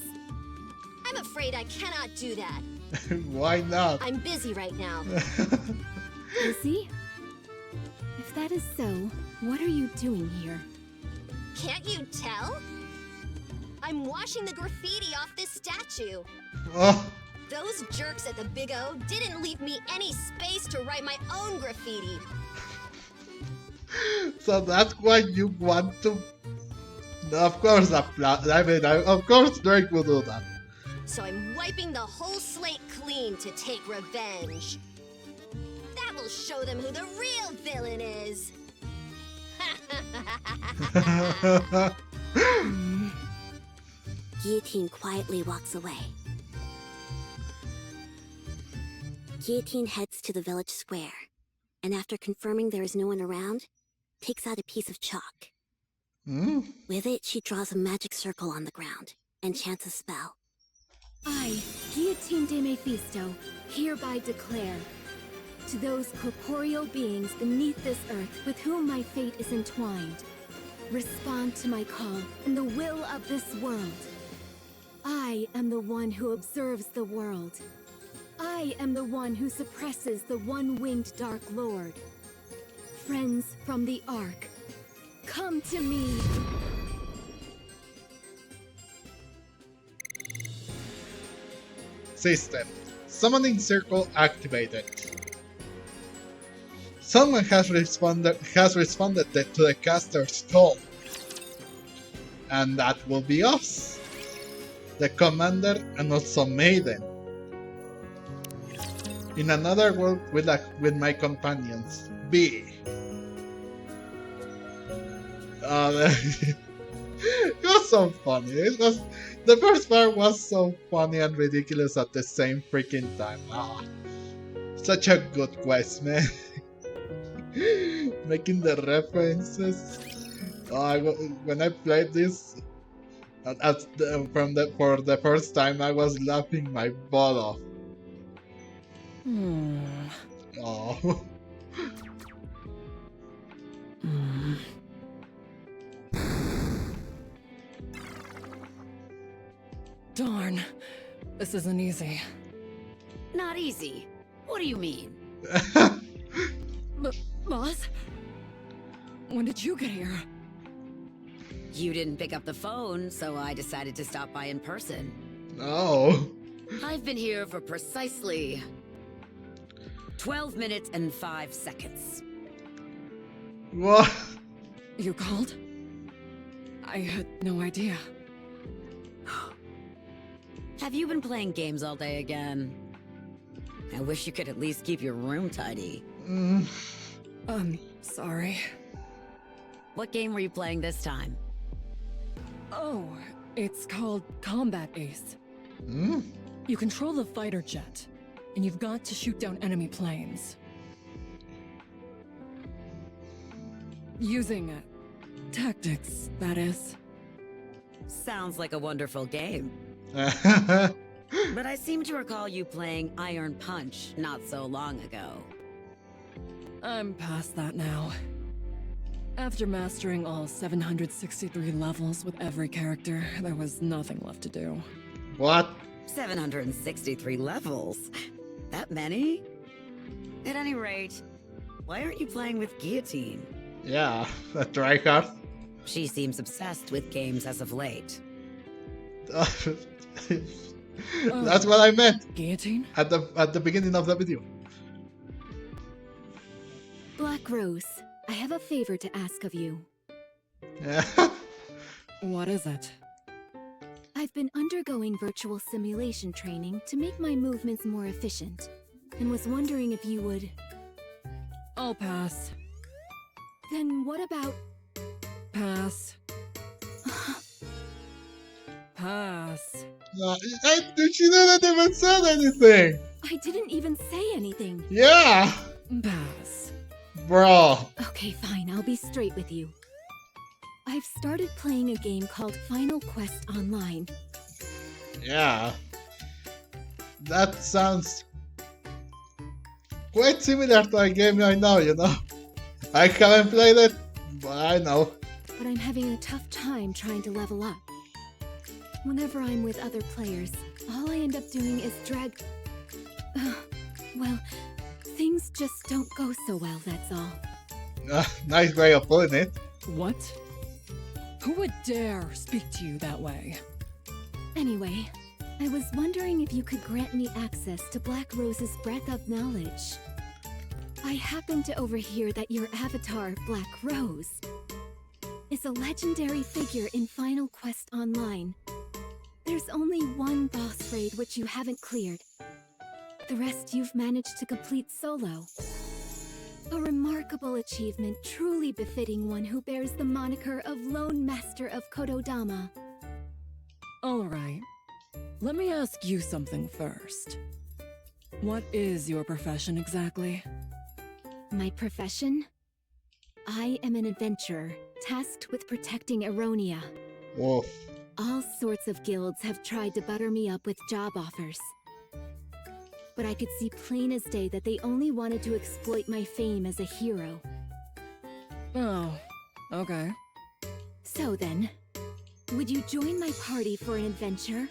S7: I'm afraid I cannot do that.
S1: Why not?
S7: I'm busy right now.
S2: Busy? If that is so, what are you doing here?
S7: Can't you tell? I'm washing the graffiti off this statue.
S1: Oh.
S7: Those jerks at the Big O didn't leave me any space to write my own graffiti.
S1: So that's why you want to... Of course, of course Drake will do that.
S7: So I'm wiping the whole slate clean to take revenge. That will show them who the real villain is.
S3: Guillotine quietly walks away. Guillotine heads to the village square, and after confirming there is no one around, takes out a piece of chalk. With it, she draws a magic circle on the ground and chants a spell.
S2: I, Guillotine de Mephisto, hereby declare, to those corporeal beings beneath this earth with whom my fate is entwined, respond to my call and the will of this world. I am the one who observes the world. I am the one who suppresses the one-winged Dark Lord. Friends from the Ark, Come to me.
S1: System. Summoning circle activated. Someone has responded to the caster's call. And that will be us. The commander and also Maiden. In another world with my companions. B. It was so funny. The first part was so funny and ridiculous at the same freaking time. Such a good quest, man. Making the references. When I played this for the first time, I was laughing my butt off. Oh.
S8: Darn. This isn't easy.
S9: Not easy. What do you mean?
S8: Boss? When did you get here?
S9: You didn't pick up the phone, so I decided to stop by in person.
S1: Oh.
S9: I've been here for precisely 12 minutes and 5 seconds.
S1: What?
S8: You called? I had no idea.
S9: Have you been playing games all day again? I wish you could at least keep your room tidy.
S8: Sorry.
S9: What game were you playing this time?
S8: Oh, it's called Combat Ace.
S1: Hmm?
S8: You control the fighter jet, and you've got to shoot down enemy planes. Using tactics, that is.
S9: Sounds like a wonderful game.
S1: What?
S9: But I seem to recall you playing Iron Punch not so long ago.
S8: I'm past that now. After mastering all 763 levels with every character, there was nothing left to do.
S9: 763 levels? That many? At any rate, why aren't you playing with Guillotine?
S1: Yeah, a tryhard.
S9: She seems obsessed with games as of late.
S1: That's what I meant
S8: Guillotine?
S1: at the beginning of the video.
S2: Black Rose, I have a favor to ask of you.
S8: What is it?
S2: I've been undergoing virtual simulation training to make my movements more efficient, and was wondering if you would...
S8: I'll pass.
S2: Then what about...
S8: Pass. Pass.
S1: She didn't even say anything.
S2: I didn't even say anything.
S1: Yeah,
S8: Pass.
S1: bro.
S2: Okay, fine, I'll be straight with you. I've started playing a game called Final Quest Online.
S1: Yeah, that sounds quite similar to a game I know. You know, I haven't played it, but I know.
S2: But I'm having a tough time trying to level up. Whenever I'm with other players, all I end up doing is drag... well, things just don't go so well, that's all.
S1: Nice way of putting it.
S8: What? Who would dare speak to you that way?
S2: Anyway, I was wondering if you could grant me access to Black Rose's breadth of knowledge. I happened to overhear that your avatar, Black Rose, is a legendary figure in Final Quest Online. There's only one boss raid which you haven't cleared. The rest you've managed to complete solo. A remarkable achievement truly befitting one who bears the moniker of Lone Master of Kododama.
S8: Alright. Let me ask you something first. What is your profession exactly?
S2: My profession? I am an adventurer, tasked with protecting Eronia.
S1: Woof.
S2: All sorts of guilds have tried to butter me up with job offers. But I could see plain as day that they only wanted to exploit my fame as a hero.
S8: Oh, okay.
S2: So then, would you join my party for an adventure?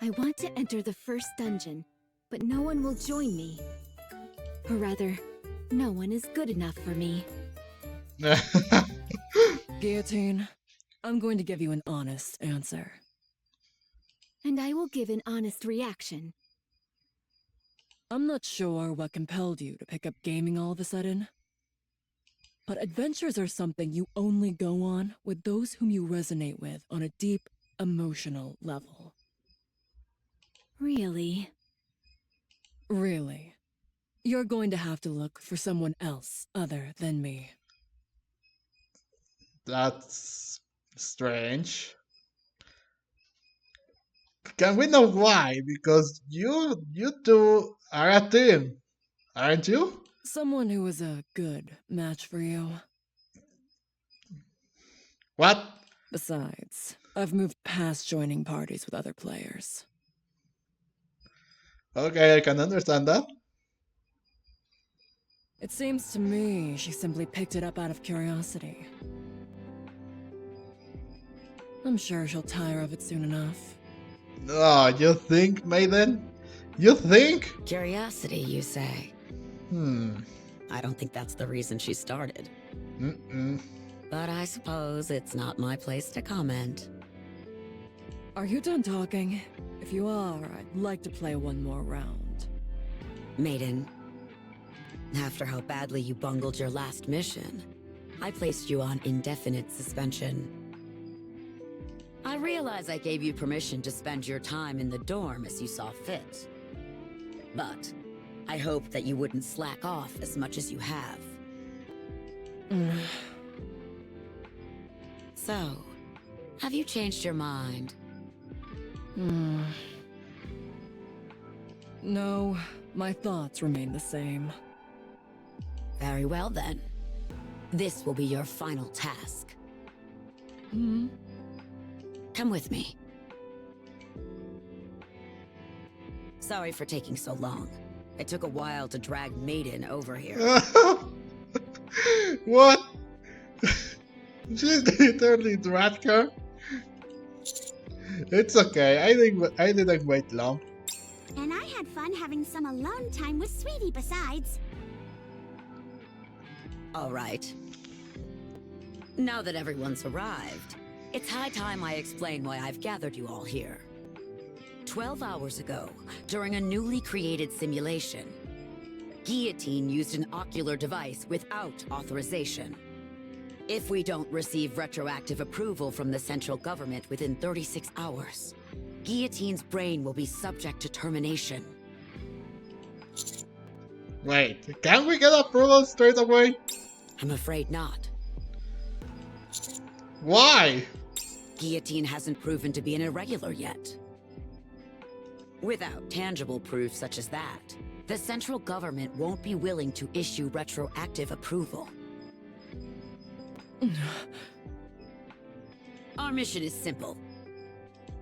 S2: I want to enter the first dungeon, but no one will join me. Or rather, no one is good enough for me.
S8: Guillotine, I'm going to give you an honest answer.
S2: And I will give an honest reaction.
S8: I'm not sure what compelled you to pick up gaming all of a sudden. But adventures are something you only go on with those whom you resonate with on a deep, emotional level.
S2: Really?
S8: Really. You're going to have to look for someone else other than me.
S1: That's strange. Can we know why? Because you two are a team, aren't you?
S8: Someone who is a good match for you.
S1: What?
S8: Besides, I've moved past joining parties with other players.
S1: Okay, I can understand that.
S8: It seems to me she simply picked it up out of curiosity. I'm sure she'll tire of it soon enough.
S1: Oh, you think, Maiden? You think?
S9: Curiosity, you say? I don't think that's the reason she started. But I suppose it's not my place to comment.
S8: Are you done talking? If you are, I'd like to play one more round.
S9: Maiden, after how badly you bungled your last mission, I placed you on indefinite suspension. I realize I gave you permission to spend your time in the dorm as you saw fit. But I hoped that you wouldn't slack off as much as you have. So, have you changed your mind?
S8: No, my thoughts remain the same.
S9: Very well then. This will be your final task. Come with me. Sorry for taking so long. It took a while to drag Maiden over here.
S1: What? She literally dragged her? It's okay, I didn't wait long.
S10: And I had fun having some alone time with Sweetie besides.
S9: All right. Now that everyone's arrived, it's high time I explain why I've gathered you all here. 12 hours ago, during a newly created simulation, Guillotine used an ocular device without authorization. If we don't receive retroactive approval from the central government within 36 hours, Guillotine's brain will be subject to termination.
S1: Wait, can we get approval straight away?
S9: I'm afraid not.
S1: Why?
S9: Guillotine hasn't proven to be an irregular yet. Without tangible proof such as that, the central government won't be willing to issue retroactive approval. Our mission is simple.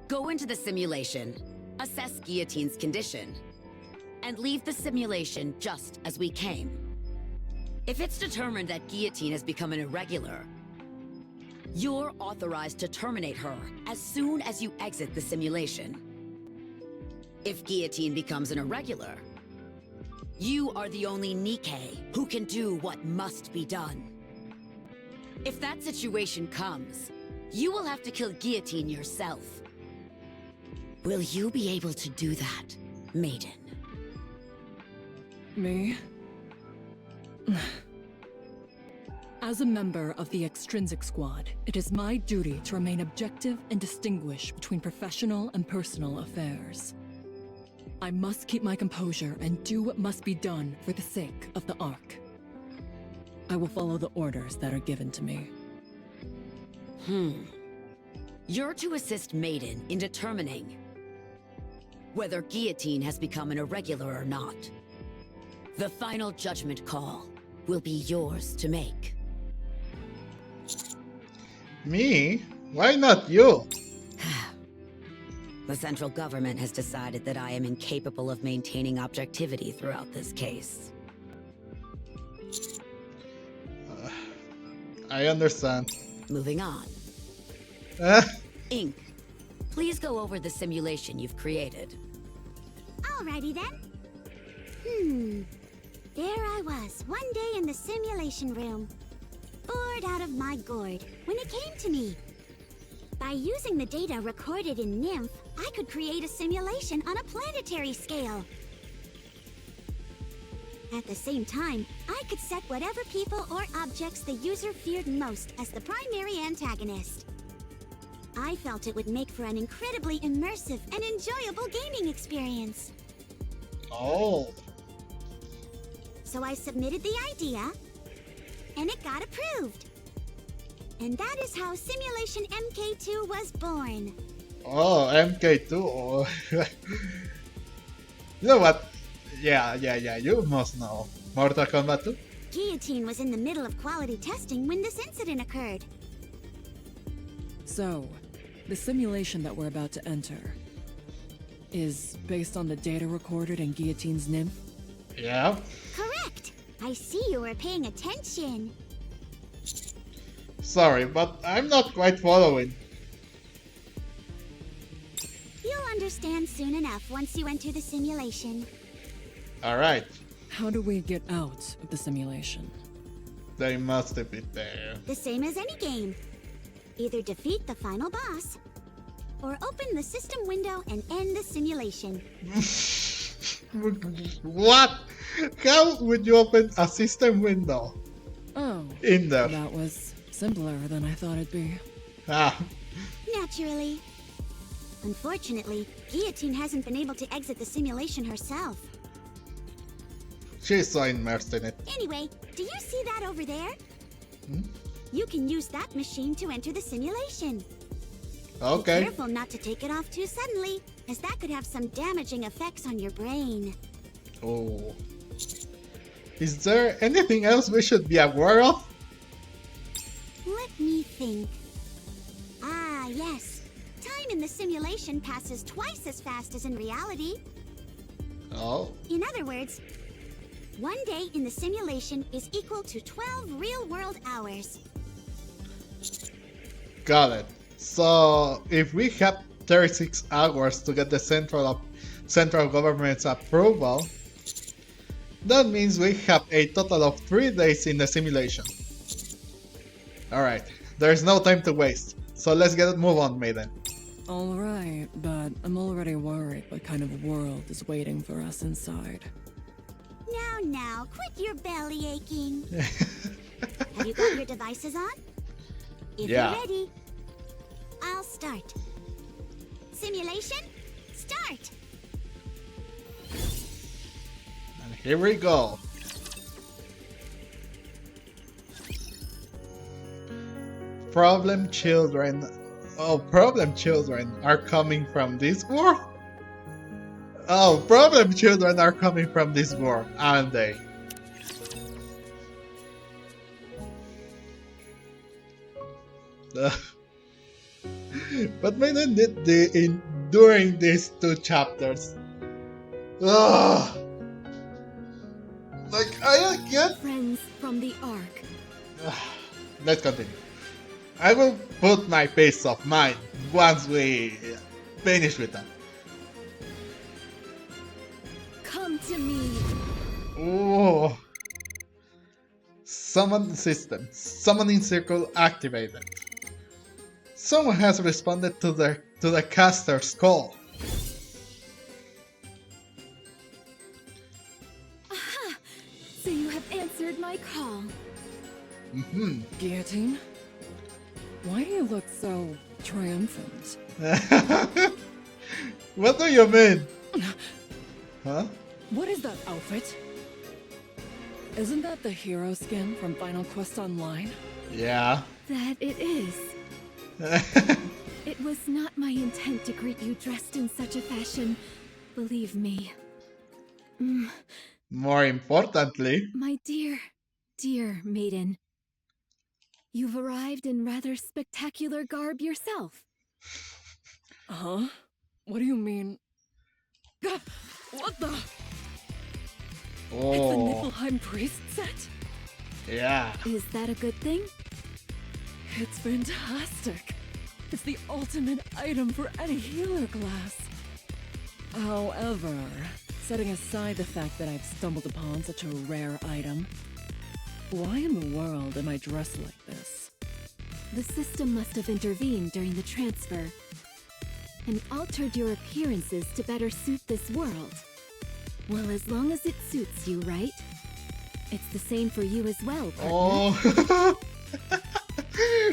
S9: Go into the simulation, assess Guillotine's condition, and leave the simulation just as we came. If it's determined that Guillotine has become an irregular, you're authorized to terminate her as soon as you exit the simulation. If Guillotine becomes an irregular, you are the only Nikke who can do what must be done. If that situation comes, you will have to kill Guillotine yourself. Will you be able to do that, Maiden?
S8: Me? As a member of the Extrinsic Squad, it is my duty to remain objective and distinguish between professional and personal affairs. I must keep my composure and do what must be done for the sake of the Ark. I will follow the orders that are given to me.
S9: You're to assist Maiden in determining whether Guillotine has become an irregular or not. The final judgment call will be yours to make.
S1: Me? Why not you?
S9: The central government has decided that I am incapable of maintaining objectivity throughout this case.
S1: I understand.
S9: Moving on. Ink, please go over the simulation you've created.
S10: Alrighty then. There I was, one day in the simulation room. bored out of my gourd when it came to me. By using the data recorded in Nymph, I could create a simulation on a planetary scale. At the same time, I could set whatever people or objects the user feared most as the primary antagonist. I felt it would make for an incredibly immersive and enjoyable gaming experience.
S1: Oh.
S10: So I submitted the idea, and it got approved. And that is how Simulation MK2 was born.
S1: Oh, MK2. You know what? Yeah, you must know. Mortal Kombat 2?
S10: Guillotine was in the middle of quality testing when this incident occurred.
S8: So, the simulation that we're about to enter is based on the data recorded in Guillotine's Nymph?
S1: Yeah.
S10: Correct! I see you were paying attention.
S1: Sorry, but I'm not quite following.
S10: You'll understand soon enough once you enter the simulation.
S1: Alright.
S8: How do we get out of the simulation?
S1: They must have been there.
S10: The same as any game. Either defeat the final boss, or open the system window and end the simulation.
S1: What? How would you open a system window?
S8: Oh,
S1: In there.
S8: that was simpler than I thought it'd be.
S1: Ah.
S10: Naturally. Unfortunately, Guillotine hasn't been able to exit the simulation herself.
S1: She's so immersed in it.
S10: Anyway, do you see that over there?
S1: Hmm?
S10: You can use that machine to enter the simulation.
S1: Okay.
S10: Be careful not to take it off too suddenly, as that could have some damaging effects on your brain.
S1: Oh. Is there anything else we should be aware of?
S10: Let me think. Ah, yes. Time in the simulation passes twice as fast as in reality.
S1: Oh.
S10: In other words, one day in the simulation is equal to 12 real-world hours.
S1: Got it. So, if we have 36 hours to get the central government's approval, that means we have a total of 3 days in the simulation. Alright, there's no time to waste, so let's move on, Maiden.
S8: Alright, but I'm already worried what kind of world is waiting for us inside.
S10: Now, quit your belly aching. Have you got your devices on? If
S1: Yeah.
S10: you're ready, I'll start. Simulation, start!
S1: And here we go. Problem children. Oh, problem children are coming from this world? Oh, problem children are coming from this world, aren't they? But Maiden did during these 2 chapters. Ugh. Like, I get.
S2: Friends from the Ark.
S1: Let's continue. I will put my peace of mind once we finish with that.
S2: Come to me.
S1: Oh. Summon system. Summoning circle activated. Someone has responded to the caster's call.
S2: Aha! So you have answered my call.
S8: Guillotine? Why do you look so triumphant?
S1: What do you mean? Huh?
S8: What is that outfit? Isn't that the hero skin from Final Quest Online?
S1: Yeah.
S2: That it is. It was not my intent to greet you dressed in such a fashion. Believe me.
S1: More importantly,
S2: My dear maiden. You've arrived in rather spectacular garb yourself.
S8: Huh? What do you mean? What the? It's the
S1: oh,
S8: Niflheim priest set?
S1: yeah.
S2: Is that a good thing?
S8: It's fantastic. It's the ultimate item for any healer class. However, setting aside the fact that I've stumbled upon such a rare item, Why in the world am I dressed like this?
S2: The system must have intervened during the transfer and altered your appearances to better suit this world. Well, as long as it suits you, right? It's the same for you as well, partner.
S1: Oh.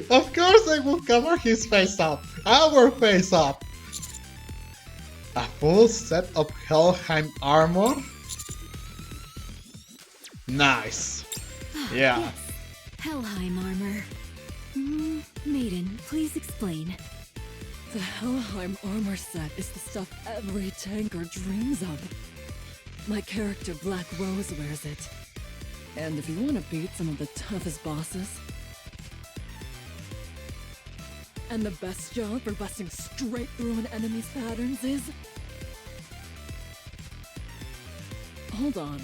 S1: Of course I will cover his face up. Our face up. A full set of Helheim armor? Nice. Yeah.
S2: Yes. Helheim armor. Maiden, please explain.
S8: The Helheim armor set is the stuff every tanker dreams of. My character Black Rose wears it. And if you want to beat some of the toughest bosses, and the best job for busting straight through an enemy's patterns is... Hold on.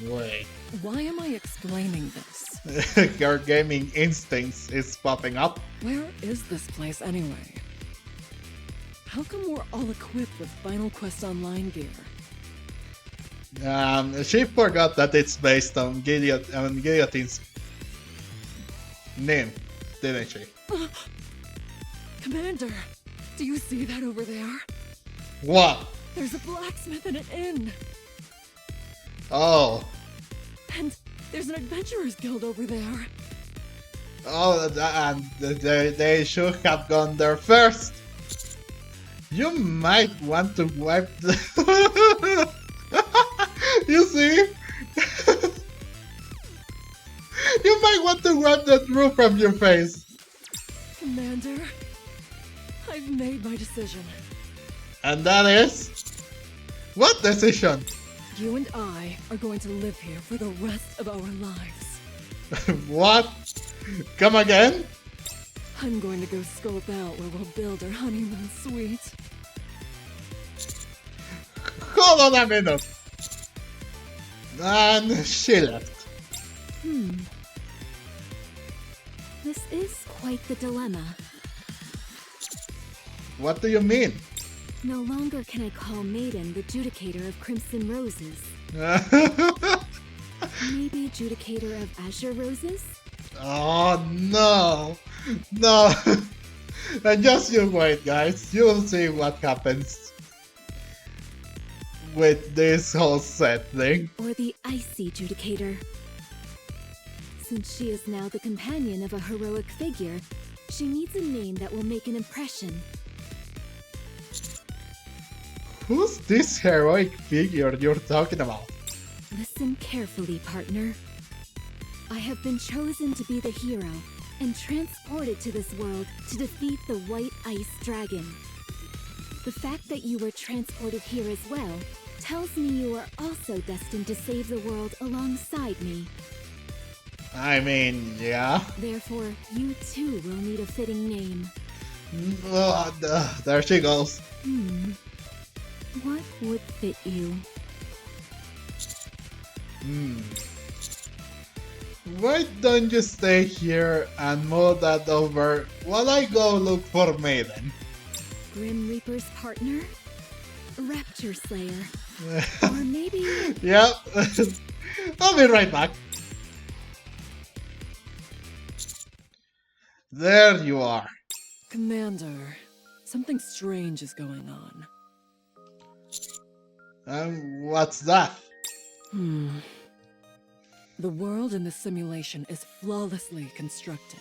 S1: Wait.
S8: Why am I explaining this?
S1: Your gaming instincts is popping up.
S8: Where is this place anyway? How come we're all equipped with Final Quest Online gear?
S1: She forgot that it's based on Guillotine's name, didn't she?
S8: Commander, do you see that over there?
S1: What?
S8: There's a blacksmith in an inn.
S1: Oh.
S8: And there's an adventurers guild over there.
S1: Oh, and they should have gone there first. You might want to wipe the... You see? You might want to wipe that roof from your face.
S8: Commander, I've made my decision.
S1: And that is? What decision?
S8: You and I are going to live here for the rest of our lives.
S1: What? Come again?
S8: I'm going to go scope out where we'll build our honeymoon suite.
S1: Hold on a minute. And she left.
S2: This is quite the dilemma.
S1: What do you mean?
S2: No longer can I call Maiden the Judicator of Crimson Roses. Maybe Judicator of Azure Roses?
S1: Oh no! No! And just you wait, guys. You'll see what happens with this whole set thing.
S2: Or the Icy Judicator. Since she is now the companion of a heroic figure, she needs a name that will make an impression.
S1: Who's this heroic figure you're talking about?
S2: Listen carefully, partner. I have been chosen to be the hero and transported to this world to defeat the White Ice Dragon. The fact that you were transported here as well tells me you are also destined to save the world alongside me.
S1: I mean, yeah.
S2: Therefore, you too will need a fitting name.
S1: There she goes.
S2: What would fit you?
S1: Why don't you stay here and mull that over while I go look for Maiden?
S2: Grim Reaper's partner? Rapture Slayer? Or maybe...
S1: Yep. I'll be right back. There you are.
S8: Commander, something strange is going on.
S1: What's that?
S8: The world in this simulation is flawlessly constructed.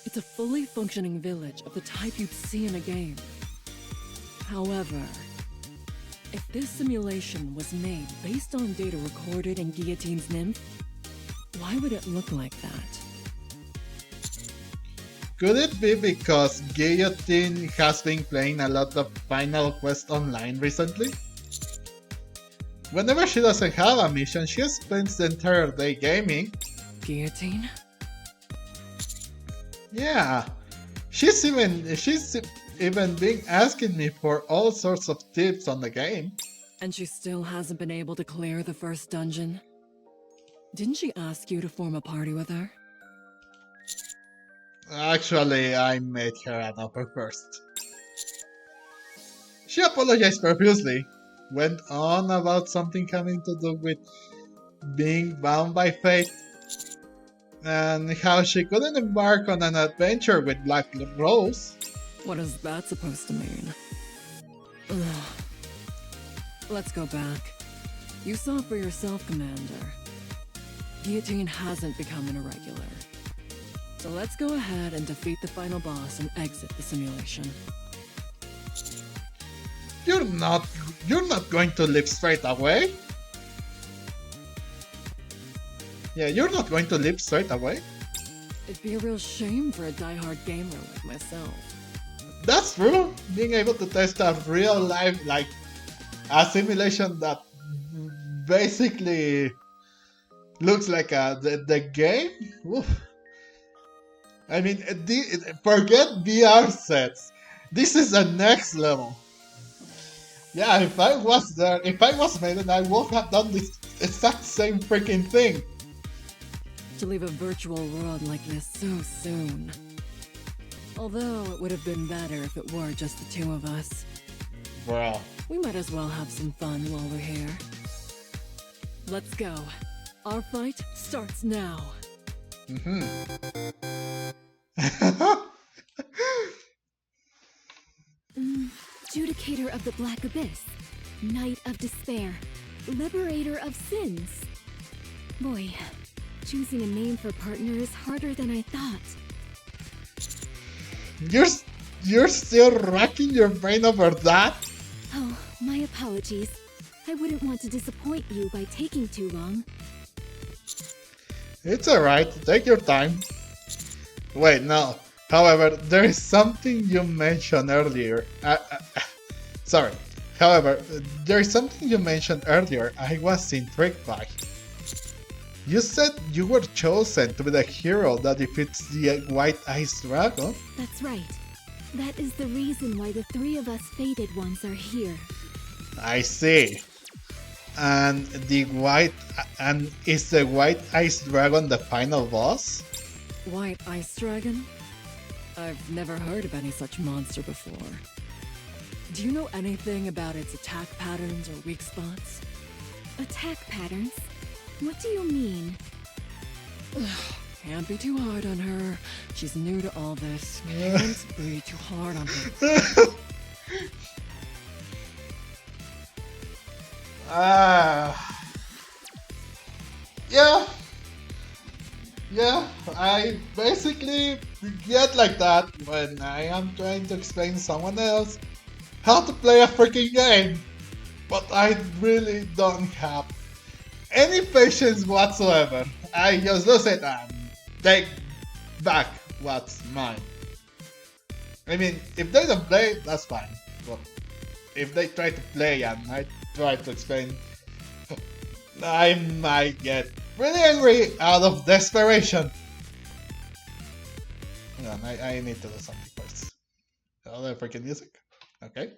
S8: It's a fully functioning village of the type you'd see in a game. However, if this simulation was made based on data recorded in Guillotine's nymph, why would it look like that?
S1: Could it be because Guillotine has been playing a lot of Final Quest Online recently? Whenever she doesn't have a mission, she spends the entire day gaming.
S8: Guillotine?
S1: Yeah, she's even been asking me for all sorts of tips on the game.
S8: And she still hasn't been able to clear the first dungeon? Didn't she ask you to form a party with her?
S1: Actually, I made her an offer first. She apologized profusely, went on about something having to do with being bound by fate, and how she couldn't embark on an adventure with Black Rose.
S8: What is that supposed to mean? Ugh. Let's go back. You saw for yourself, Commander. Guillotine hasn't become an irregular. So let's go ahead and defeat the final boss and exit the simulation.
S1: You're not going to leave straight away? Yeah, you're not going to leave straight away?
S8: It'd be a real shame for a die-hard gamer like myself.
S1: That's true. Being able to test a real life, like a simulation that basically looks like the game. Oof. I mean, forget VR sets. This is the next level. Yeah, if I was there, if I was Maiden, I would have done this exact same freaking thing.
S8: To leave a virtual world like this so soon. Although it would have been better if it were just the two of us.
S1: Well,
S8: we might as well have some fun while we're here. Let's go. Our fight starts now.
S2: Judicator of the Black Abyss, Knight of Despair, Liberator of Sins. Boy, choosing a name for partner is harder than I thought.
S1: You're still racking your brain over that?
S2: Oh, my apologies. I wouldn't want to disappoint you by taking too long.
S1: It's alright, take your time. Wait, no. However, there is something you mentioned earlier. Sorry. However, there is something you mentioned earlier I was intrigued by. You said you were chosen to be the hero that defeats the White Ice Dragon?
S2: That's right. That is the reason why the three of us fated ones are here.
S1: I see. And is the White Ice Dragon the final boss?
S8: White Ice Dragon? I've never heard of any such monster before. Do you know anything about its attack patterns or weak spots?
S2: Attack patterns? What do you mean?
S8: Can't be too hard on her. She's new to all this. Can't be too hard on her.
S1: Yeah, I basically get like that when I am trying to explain to someone else how to play a freaking game. But I really don't have any patience whatsoever. I just lose it and take back what's mine. I mean, if they don't play, that's fine. But if they try to play and I try to explain, I might get really angry out of desperation. Hang on, I need to do something first. All the freaking music. Okay.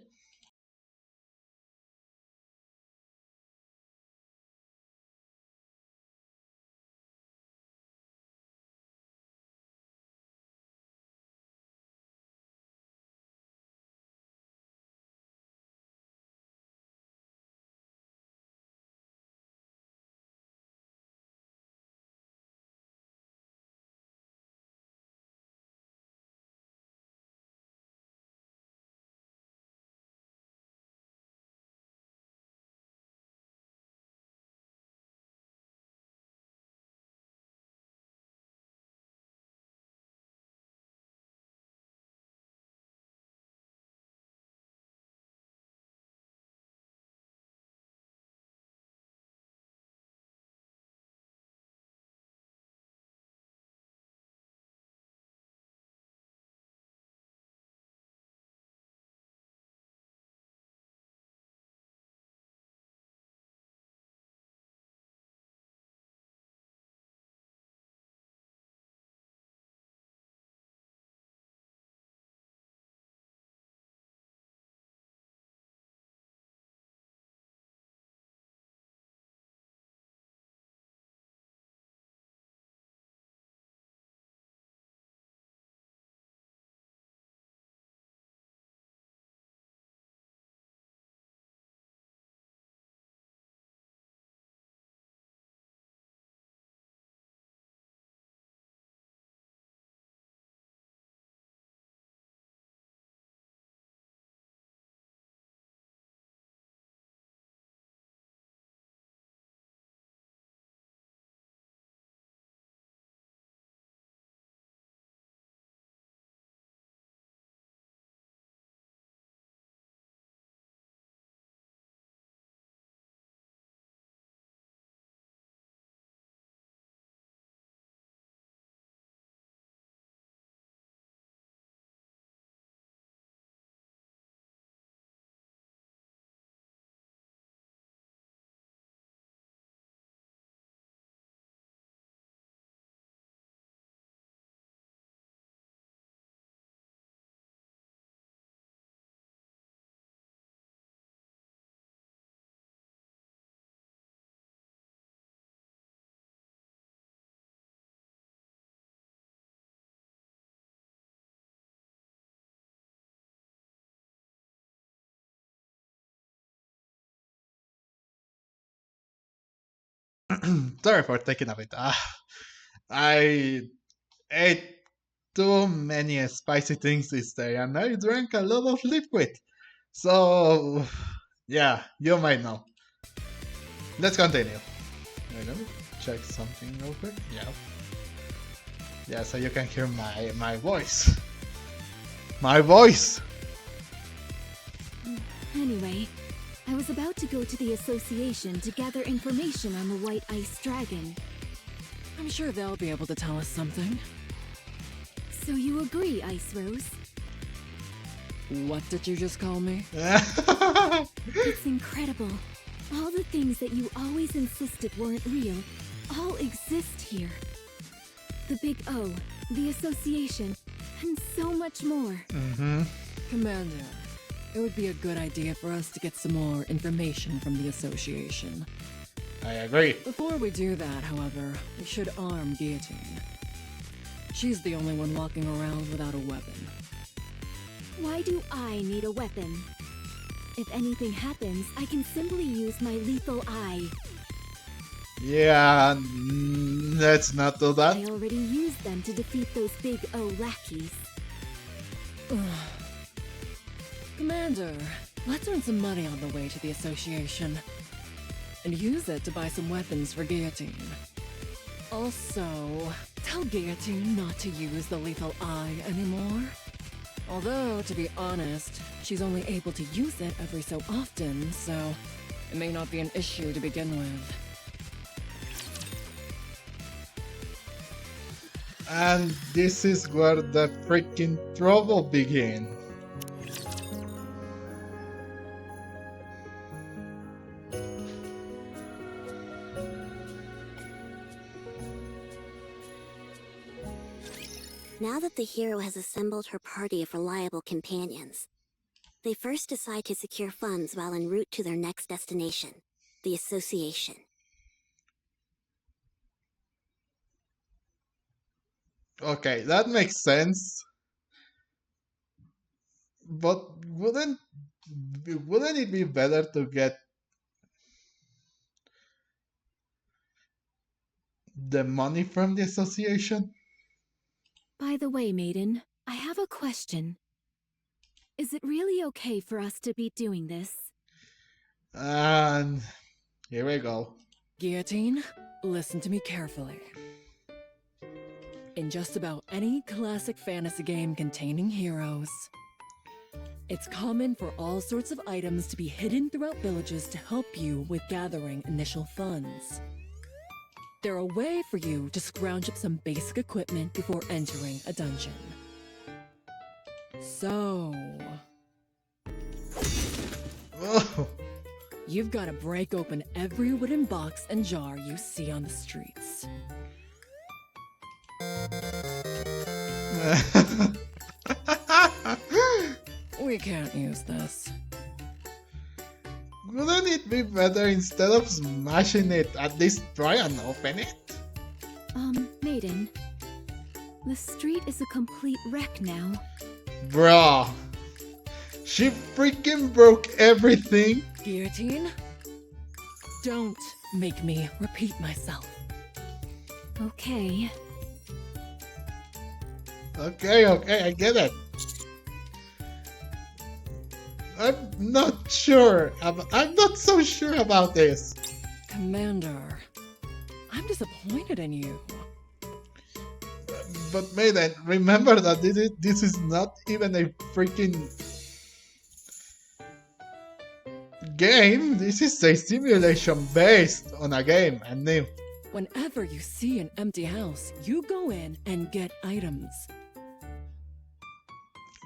S1: Sorry for taking a bit. I ate too many spicy things this day, and I drank a lot of liquid. So, yeah, you might know. Let's continue. Wait, let me check something real quick. Yeah. Yeah, so you can hear my voice. My voice!
S2: Anyway, I was about to go to the association to gather information on the White Ice Dragon.
S8: I'm sure they'll be able to tell us something.
S2: So you agree, Ice Rose?
S8: What did you just call me?
S2: It's incredible. All the things that you always insisted weren't real all exist here. The Big O, the association, and so much more.
S8: Commander, it would be a good idea for us to get some more information from the association.
S1: I agree.
S8: Before we do that, however, we should arm Guillotine. She's the only one walking around without a weapon.
S2: Why do I need a weapon? If anything happens, I can simply use my lethal eye.
S1: Yeah, let's not do that.
S2: I already used them to defeat those Big O lackeys.
S8: Commander, let's earn some money on the way to the association. And use it to buy some weapons for Guillotine. Also, tell Guillotine not to use the lethal eye anymore. Although, to be honest, she's only able to use it every so often, so it may not be an issue to begin with.
S1: And this is where the freaking trouble begins.
S3: Now that the hero has assembled her party of reliable companions, they first decide to secure funds while en route to their next destination, the association.
S1: Okay, that makes sense. But wouldn't it be better to get the money from the association?
S2: By the way, Maiden, I have a question. Is it really okay for us to be doing this?
S1: And here we go.
S8: Guillotine, listen to me carefully. In just about any classic fantasy game containing heroes, it's common for all sorts of items to be hidden throughout villages to help you with gathering initial funds. They're a way for you to scrounge up some basic equipment before entering a dungeon. So,
S1: Oh,
S8: you've got to break open every wooden box and jar you see on the streets. We can't use this.
S1: Wouldn't it be better instead of smashing it, at least try and open it?
S2: Maiden. The street is a complete wreck now.
S1: Bruh. She freaking broke everything.
S8: Guillotine, don't make me repeat myself.
S2: Okay.
S1: Okay, I get it. I'm not so sure about this.
S8: Commander, I'm disappointed in you.
S1: But Maiden, remember that this is not even a freaking game. This is a simulation based on a game, and
S8: Whenever you see an empty house, you go in and get items.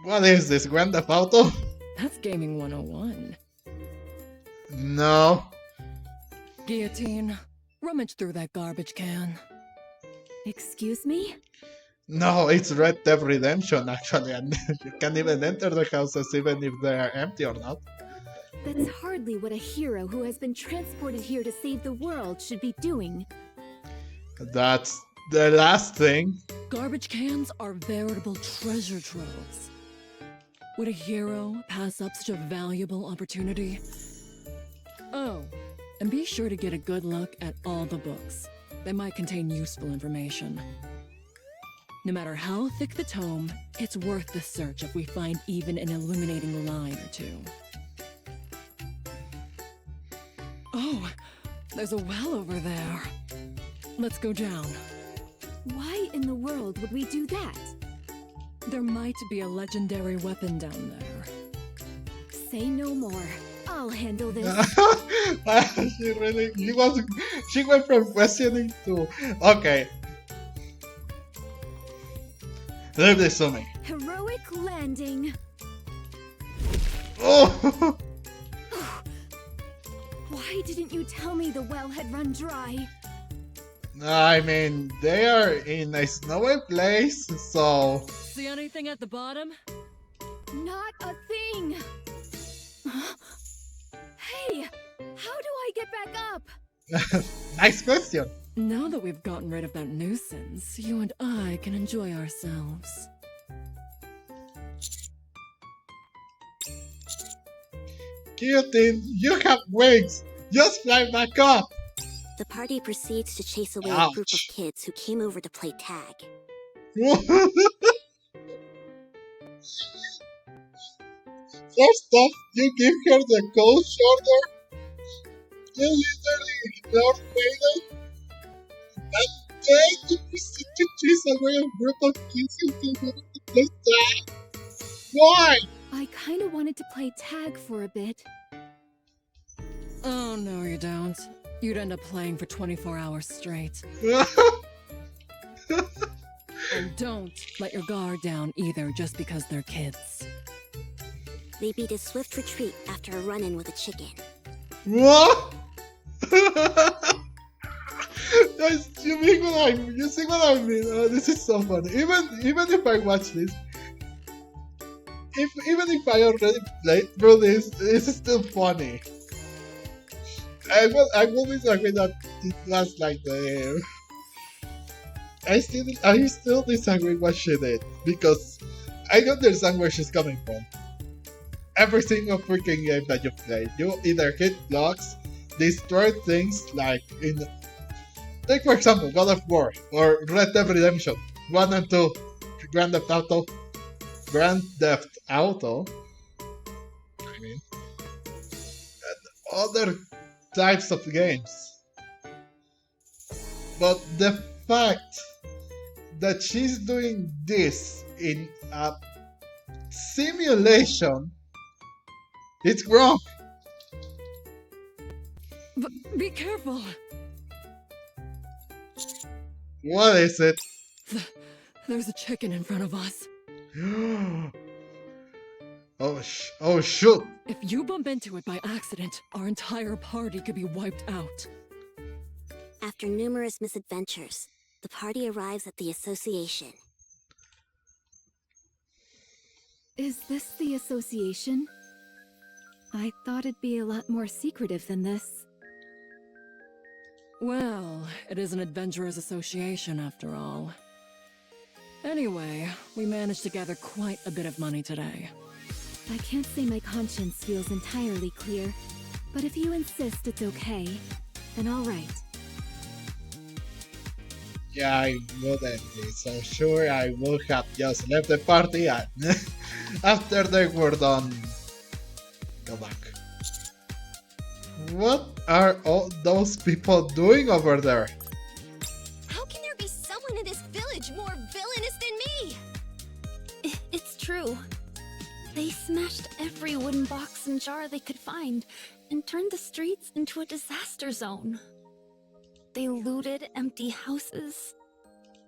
S1: what is this, Grand Theft Auto?
S8: That's Gaming 101.
S1: No.
S8: Guillotine, rummage through that garbage can.
S2: Excuse me?
S1: No, it's Red Dead Redemption actually, and you can't even enter the houses even if they are empty or not.
S2: That's hardly what a hero who has been transported here to save the world should be doing.
S1: That's the last thing.
S8: Garbage cans are veritable treasure troves. Would a hero pass up such a valuable opportunity? Oh, And be sure to get a good look at all the books. They might contain useful information. No matter how thick the tome, it's worth the search if we find even an illuminating line or two. Oh, there's a well over there. Let's go down.
S2: Why in the world would we do that?
S8: There might be a legendary weapon down there.
S2: Say no more. I'll handle this.
S1: She went from questioning to okay. Leave this to me.
S2: Heroic landing.
S1: Oh!
S2: Why didn't you tell me the well had run dry?
S1: I mean, they are in a snowy place, so...
S8: See anything at the bottom?
S2: Not a thing! Hey! How do I get back up?
S1: Nice question.
S8: Now that we've gotten rid of that nuisance, you and I can enjoy ourselves.
S1: Guillotine, you have wings! Just fly back up!
S3: The party proceeds to chase away a
S1: Ouch.
S3: group of kids who came over to play tag.
S1: First off, you give her the cold shoulder. You literally ignore Vader. And then you proceed to chase away a group of kids who came over to play tag. Why?
S2: I kinda wanted to play tag for a bit.
S8: Oh, no you don't. You'd end up playing for 24 hours straight. And don't let your guard down either just because they're kids.
S3: They beat a swift retreat after a run-in with a chicken.
S1: What? You see what I mean? This is so funny. Even if I watch this, even if I already played through this, it's still funny. I will disagree that it was like the. I still disagree what she did because I understand where she's coming from. Every single freaking game that you play, you either hit blocks, destroy things like in. Take for example God of War or Red Dead Redemption 1 and 2, Grand Theft Auto. I mean, and other types of games. But the fact that she's doing this in a simulation, it's wrong.
S8: But be careful!
S1: What is it?
S8: There's a chicken in front of us.
S1: Oh shoot!
S8: If you bump into it by accident, our entire party could be wiped out.
S3: After numerous misadventures, the party arrives at the association.
S2: Is this the association? I thought it'd be a lot more secretive than this.
S8: Well, it is an adventurers association after all. Anyway, we managed to gather quite a bit of money today.
S2: I can't say my conscience feels entirely clear, but if you insist it's okay, then all right.
S1: Yeah, I wouldn't be so sure. I would have just left the party and after they were done, go back. What are all those people doing over there?
S7: How can there be someone in this village more villainous than me?
S5: It's true. They smashed every wooden box and jar they could find and turned the streets into a disaster zone. They looted empty houses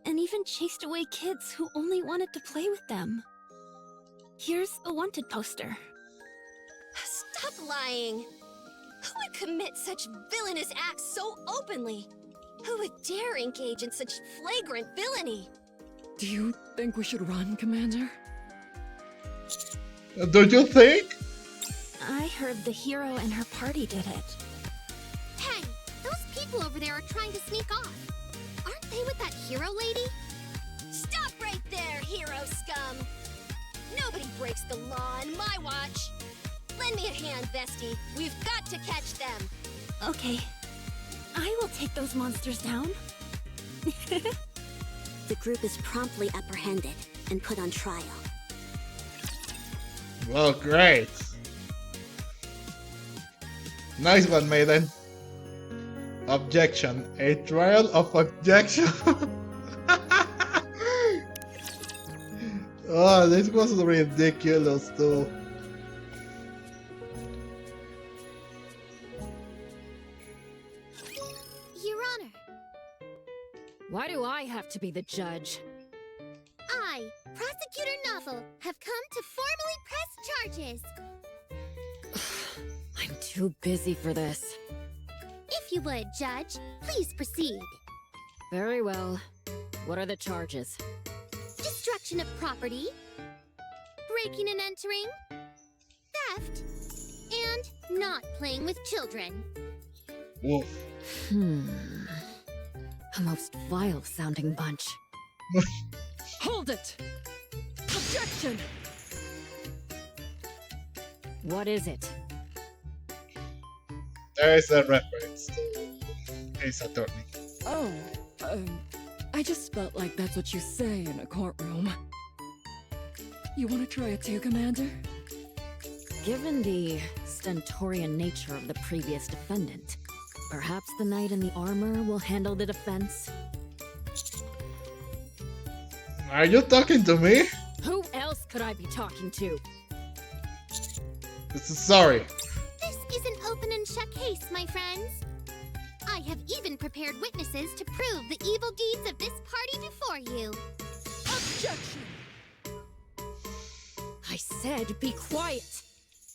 S5: and even chased away kids who only wanted to play with them. Here's a wanted poster.
S7: Stop lying! Who would commit such villainous acts so openly? Who would dare engage in such flagrant villainy?
S8: Do you think we should run, Commander?
S1: Do you think?
S5: I heard the hero and her party did it.
S4: Hey, those people over there are trying to sneak off. Aren't they with that hero lady?
S7: Stop right there, hero scum! Nobody breaks the law on my watch! Lend me a hand, Vesty. We've got to catch them!
S2: Okay. I will take those monsters down.
S3: The group is promptly apprehended and put on trial.
S1: Well, great. Nice one, Maiden. Objection. A trial of objection. Oh, this was ridiculous too.
S4: Your Honor,
S5: Why do I have to be the judge?
S4: I, Prosecutor Novel, have come to formally press charges.
S5: I'm too busy for this.
S4: If you would, Judge, please proceed.
S5: Very well. What are the charges?
S4: Destruction of property, breaking and entering, theft, and not playing with children.
S1: Woof.
S5: A most vile-sounding bunch.
S8: Hold it! Objection!
S5: What is it?
S1: There is a reference to Ace Attorney.
S8: Oh, I just felt like that's what you say in a courtroom. You want to try it too, Commander?
S5: Given the stentorian nature of the previous defendant, perhaps the knight in the armor will handle the defense?
S1: Are you talking to me?
S5: Who else could I be talking to?
S1: Sorry.
S4: This is an open and shut case, my friends. I have even prepared witnesses to prove the evil deeds of this party before you.
S8: Objection!
S5: I said be quiet!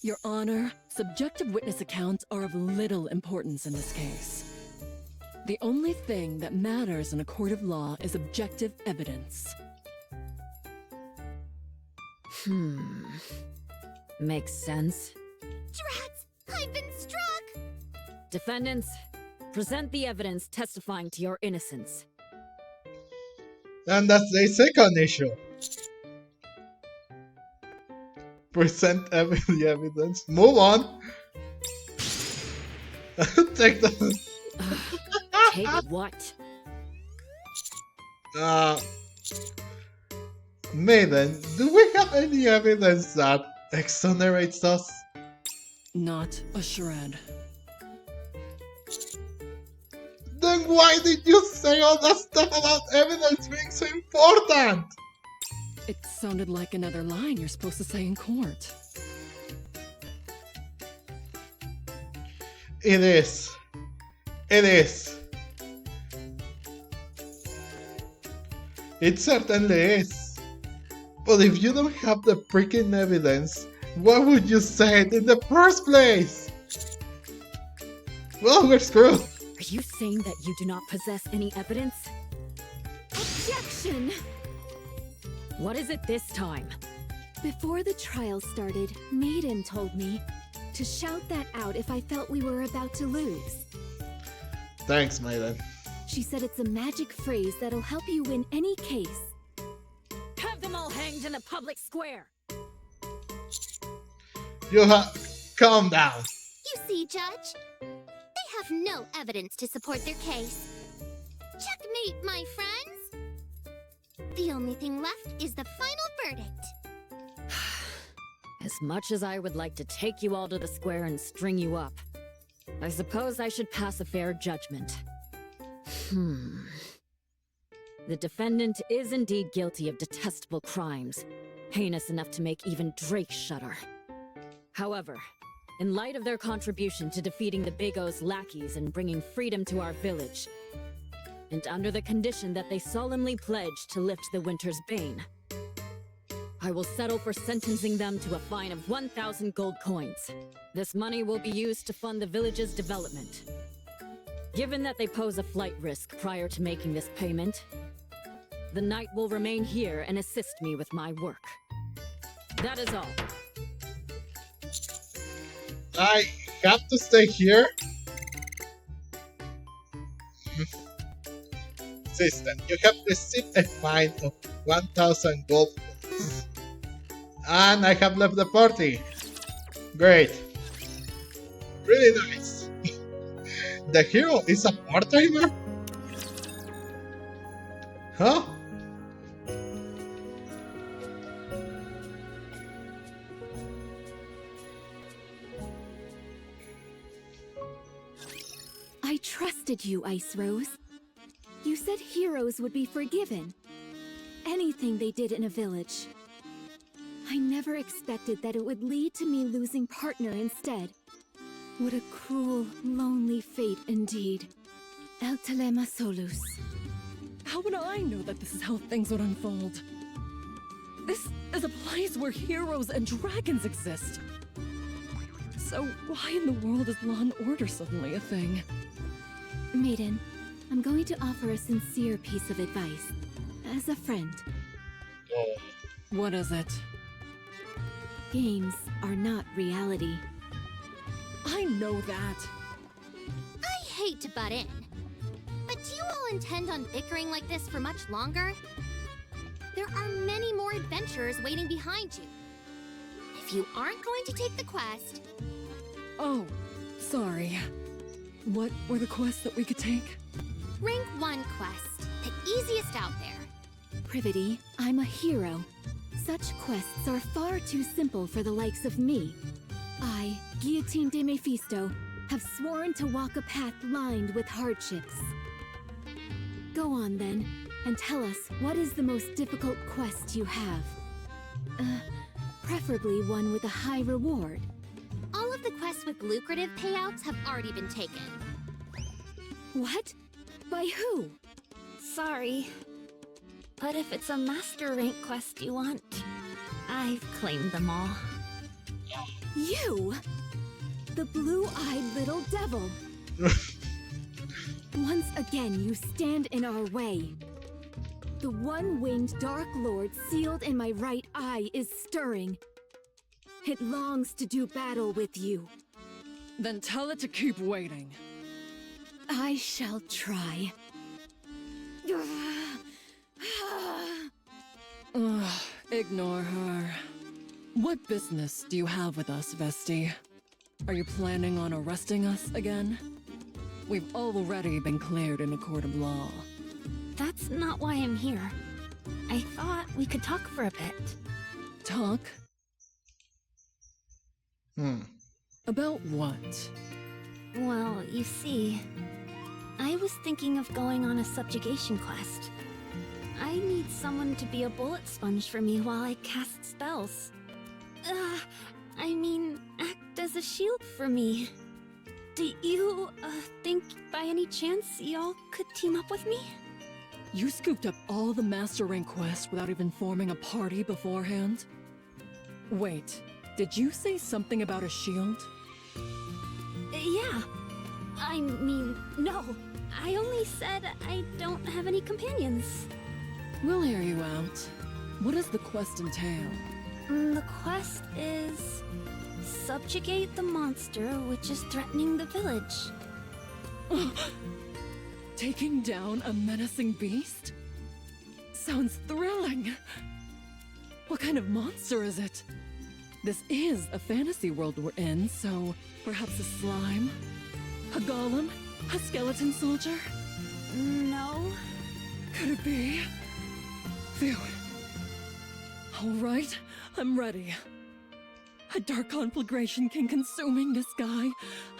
S8: Your Honor, subjective witness accounts are of little importance in this case. The only thing that matters in a court of law is objective evidence.
S5: Makes sense.
S4: Drats! I've been struck!
S5: Defendants, present the evidence testifying to your innocence.
S1: And that's the second issue. Present the evidence. Move on. Take the.
S5: Take what?
S1: Maiden, do we have any evidence that exonerates us?
S8: Not a shred.
S1: Then why did you say all that stuff about evidence being so important?
S8: It sounded like another line you're supposed to say in court.
S1: It is. It is. It certainly is. But if you don't have the freaking evidence, why would you say it in the first place? Well, we're screwed.
S5: Are you saying that you do not possess any evidence?
S2: Objection!
S5: What is it this time?
S2: Before the trial started, Maiden told me to shout that out if I felt we were about to lose.
S1: Thanks, Maiden.
S2: She said it's a magic phrase that'll help you win any case.
S5: Have them all hanged in the public square!
S1: You have. Calm down.
S4: You see, Judge? They have no evidence to support their case. Checkmate, my friends! The only thing left is the final verdict.
S5: As much as I would like to take you all to the square and string you up, I suppose I should pass a fair judgment. The defendant is indeed guilty of detestable crimes, heinous enough to make even Drake shudder. However, in light of their contribution to defeating the Big O's lackeys and bringing freedom to our village, and under the condition that they solemnly pledge to lift the winter's bane, I will settle for sentencing them to a fine of 1,000 gold coins. This money will be used to fund the village's development. Given that they pose a flight risk prior to making this payment, the knight will remain here and assist me with my work. That is all.
S1: I have to stay here. Assistant, you have received a fine of 1,000 gold coins. And I have left the party. Great. Really nice. The hero is a part-timer? Huh?
S2: I trusted you, Ice Rose. You said heroes would be forgiven. Anything they did in a village. I never expected that it would lead to me losing partner instead. What a cruel, lonely fate indeed. El Telema Solus.
S8: How would I know that this is how things would unfold? This is a place where heroes and dragons exist. So why in the world is law and order suddenly a thing?
S2: Maiden, I'm going to offer a sincere piece of advice. As a friend.
S8: What is it?
S2: Games are not reality.
S8: I know that.
S4: I hate to butt in, but do you all intend on bickering like this for much longer? There are many more adventures waiting behind you. If you aren't going to take the quest...
S8: Oh, sorry. What were the quests that we could take?
S4: Rank 1 quest, the easiest out there.
S2: Privity, I'm a hero. Such quests are far too simple for the likes of me. I, Guillotine de Mephisto, have sworn to walk a path lined with hardships. Go on then, and tell us what is the most difficult quest you have. Preferably one with a high reward.
S4: All of the quests with lucrative payouts have already been taken.
S2: What? By who?
S5: Sorry. But if it's a master rank quest you want, I've claimed them all.
S2: You? The blue-eyed little devil. Once again, you stand in our way. The one-winged Dark Lord sealed in my right eye is stirring. It longs to do battle with you.
S8: Then tell it to keep waiting.
S2: I shall try.
S8: Ugh, ignore her. What business do you have with us, Vesti? Are you planning on arresting us again? We've already been cleared in a court of law.
S5: That's not why I'm here. I thought we could talk for a bit.
S8: Talk?
S1: Hmm.
S8: About what?
S5: Well, you see, I was thinking of going on a subjugation quest. I need someone to be a bullet sponge for me while I cast spells. I mean, act as a shield for me. Do you, think by any chance y'all could team up with me?
S8: You scooped up all the master rank quests without even forming a party beforehand? Wait, did you say something about a shield?
S5: Yeah. I mean, no. I only said I don't have any companions.
S8: We'll hear you out. What does the quest entail?
S5: The quest is... subjugate the monster which is threatening the village.
S8: Taking down a menacing beast? Sounds thrilling. What kind of monster is it? This is a fantasy world we're in, so perhaps a slime? A golem? A skeleton soldier?
S5: No.
S8: Could it be? Phew. All right, I'm ready. A dark conflagration king consuming the sky.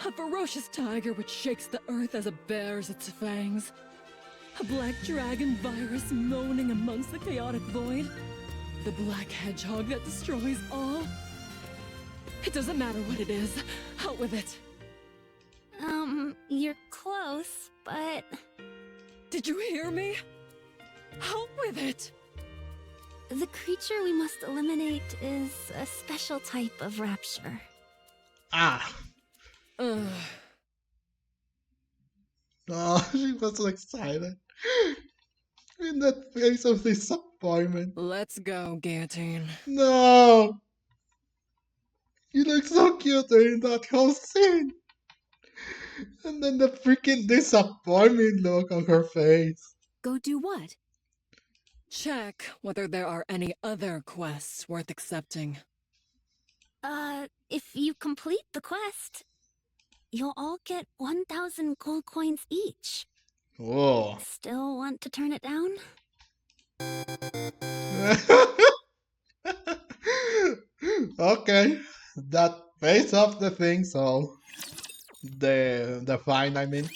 S8: A ferocious tiger which shakes the earth as it bares its fangs. A black dragon virus moaning amongst the chaotic void. The black hedgehog that destroys all. It doesn't matter what it is. Out with it.
S5: You're close, but...
S8: Did you hear me? Out with it!
S5: The creature we must eliminate is a special type of rapture.
S1: Ah.
S8: Ugh.
S1: Oh, she was so excited. In that face of disappointment.
S8: Let's go, Guillotine.
S1: No! You look so cute during that whole scene. And then the freaking disappointment look on her face.
S2: Go do what?
S8: Check whether there are any other quests worth accepting.
S5: If you complete the quest.
S10: you'll all get 1,000 gold coins each.
S1: Whoa.
S10: Still want to turn it down?
S1: Okay, that pays off the thing, so the fine, I mean.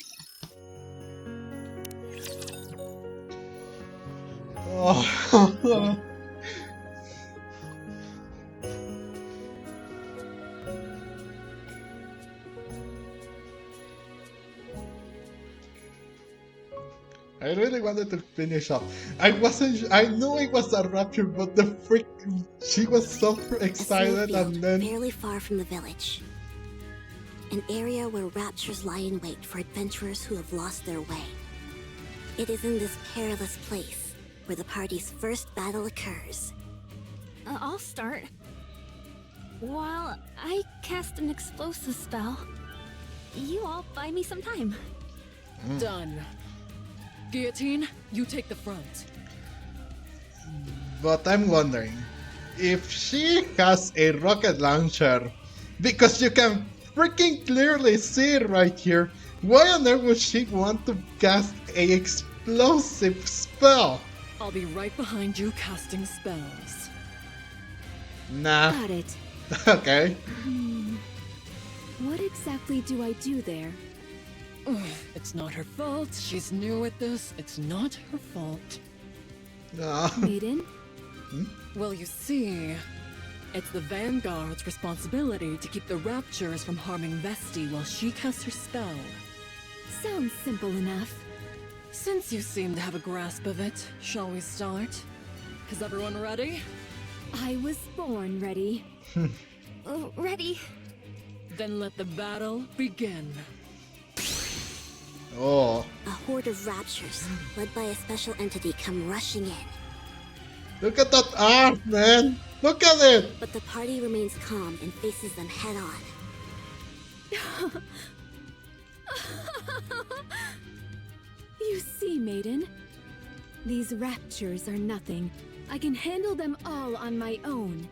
S1: Oh. I really wanted to finish up. I knew it was a rapture, but the freak, she was so excited,
S3: A
S1: and then
S3: fairly far from the village. An area where raptures lie in wait for adventurers who have lost their way. It is in this perilous place where the party's first battle occurs.
S5: I'll start. While I cast an explosive spell, you all buy me some time.
S8: Done. Guillotine, you take the front.
S1: But I'm wondering, if she has a rocket launcher, because you can freaking clearly see it right here, why on earth would she want to cast a explosive spell?
S8: I'll be right behind you casting spells.
S1: Nah.
S2: Got it.
S1: Okay.
S2: What exactly do I do there?
S8: It's not her fault. She's new at this. It's not her fault.
S1: No.
S2: Maiden?
S8: Well, you see, it's the Vanguard's responsibility to keep the Raptures from harming Vesti while she casts her spell.
S2: Sounds simple enough.
S8: Since you seem to have a grasp of it, shall we start? Is everyone ready?
S2: I was born ready.
S5: Ready?
S8: Then let the battle begin.
S1: Oh.
S3: A horde of raptures, led by a special entity, come rushing in.
S1: Look at that art, man! Look at it!
S3: But the party remains calm and faces them head on.
S2: You see, Maiden? These raptures are nothing. I can handle them all on my own.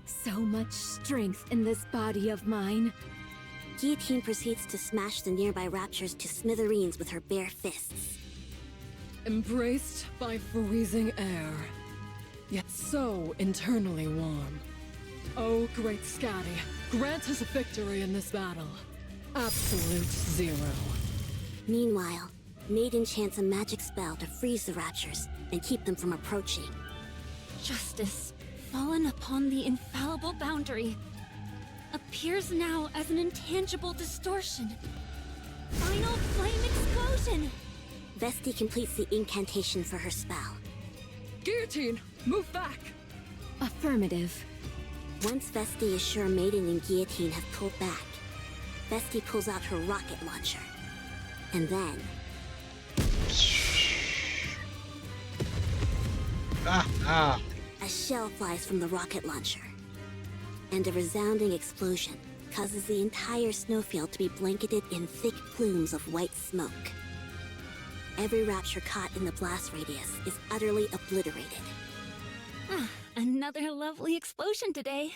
S2: So much strength in this body of mine.
S3: Guillotine proceeds to smash the nearby raptures to smithereens with her bare fists.
S8: Embraced by freezing air, yet so internally warm. Oh, great Scatty, grant us a victory in this battle. Absolute zero.
S3: Meanwhile, Maiden chants a magic spell to freeze the raptures and keep them from approaching.
S5: Justice, fallen upon the infallible boundary, appears now as an intangible distortion. Final flame explosion!
S3: Vesti completes the incantation for her spell.
S8: Guillotine, move back!
S2: Affirmative.
S3: Once Vesti is sure Maiden and Guillotine have pulled back, Vesti pulls out her rocket launcher. And then... a shell flies from the rocket launcher. And a resounding explosion causes the entire snowfield to be blanketed in thick plumes of white smoke. Every rapture caught in the blast radius is utterly obliterated.
S5: Another lovely explosion today.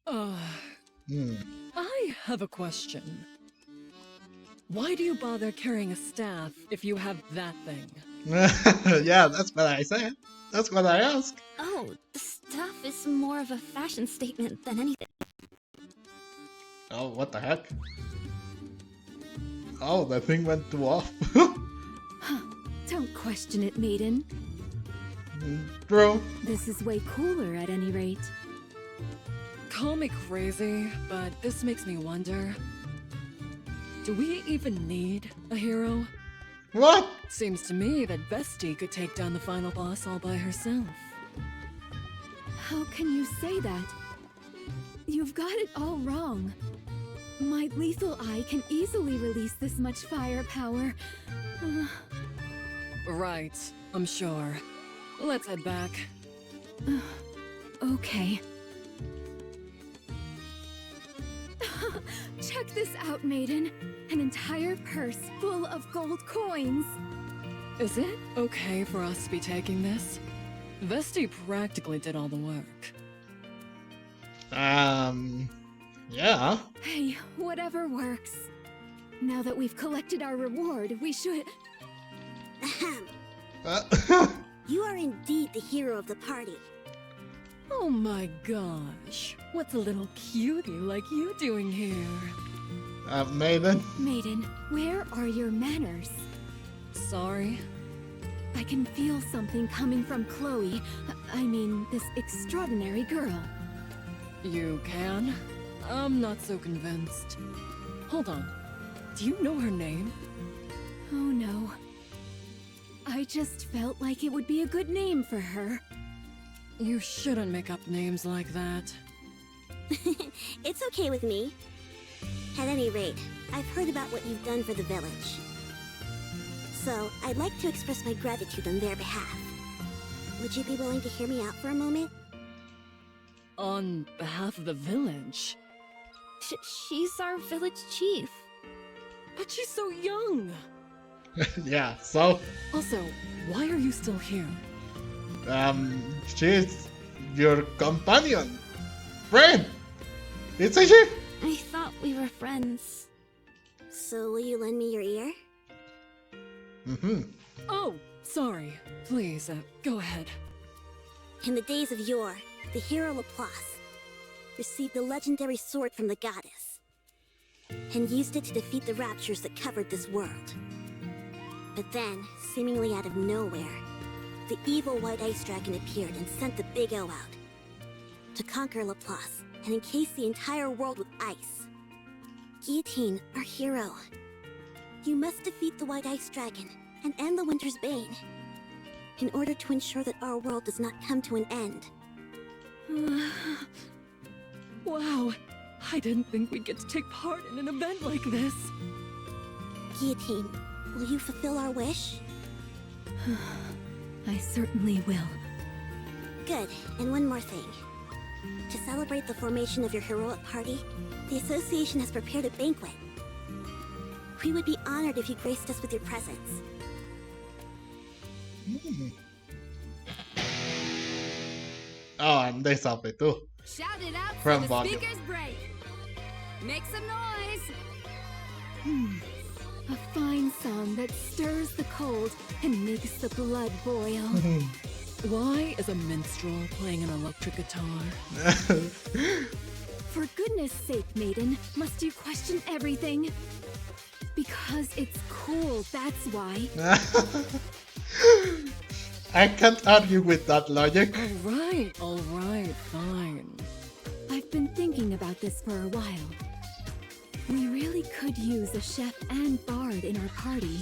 S8: I have a question. Why do you bother carrying a staff if you have that thing?
S1: Yeah, that's what I said. That's what I asked.
S5: Oh, the stuff is more of a fashion statement than anything.
S1: Oh, what the heck? Oh, the thing went too off.
S2: Don't question it, Maiden.
S1: True.
S2: This is way cooler at any rate.
S8: Call me crazy, but this makes me wonder. Do we even need a hero?
S1: What?
S8: Seems to me that Vesti could take down the final boss all by herself.
S2: How can you say that? You've got it all wrong. My lethal eye can easily release this much firepower.
S8: Right, I'm sure. Let's head back.
S2: Okay. Check this out, Maiden. An entire purse full of gold coins.
S8: Is it okay for us to be taking this? Vesti practically did all the work.
S1: Yeah.
S2: Hey, whatever works. Now that we've collected our reward, we should...
S3: Ahem.
S1: Uh,
S3: You are indeed the hero of the party.
S8: Oh my gosh. What's a little cutie like you doing here?
S1: Maiden.
S2: Maiden, where are your manners?
S8: Sorry.
S2: I can feel something coming from Chloe. I mean, this extraordinary girl.
S8: You can? I'm not so convinced. Hold on. Do you know her name?
S2: Oh no. I just felt like it would be a good name for her.
S8: You shouldn't make up names like that.
S3: It's okay with me. At any rate, I've heard about what you've done for the village. So, I'd like to express my gratitude on their behalf. Would you be willing to hear me out for a moment?
S8: On behalf of the village?
S2: She's our village chief.
S8: But she's so young!
S1: Yeah, so,
S8: Also, why are you still here?
S1: she's your companion, friend. Isn't she?
S2: I thought we were friends.
S3: So, will you lend me your ear?
S1: Mm-hmm.
S8: Oh, sorry. Please, go ahead.
S3: In the days of yore, the hero Laplace received the legendary sword from the goddess and used it to defeat the raptures that covered this world. But then, seemingly out of nowhere, the evil white ice dragon appeared and sent the Big O out to conquer Laplace and encase the entire world with ice. Guillotine, our hero, you must defeat the white ice dragon and end the winter's bane in order to ensure that our world does not come to an end.
S8: Wow, I didn't think we'd get to take part in an event like this.
S3: Guillotine, will you fulfill our wish?
S2: I certainly will.
S3: Good, and one more thing. To celebrate the formation of your heroic party, the association has prepared a banquet. We would be honored if you graced us with your presence.
S1: Mm. Oh, and they stop it too.
S4: Shout it out
S1: From
S4: so the
S1: volume.
S4: speakers break. Make some noise.
S2: A fine song that stirs the cold and makes the blood boil.
S8: Why is a minstrel playing an electric guitar?
S2: For goodness sake, Maiden, must you question everything? Because it's cool, that's why.
S1: I can't argue with that logic.
S8: All right, fine.
S2: I've been thinking about this for a while. We really could use a chef and bard in our party.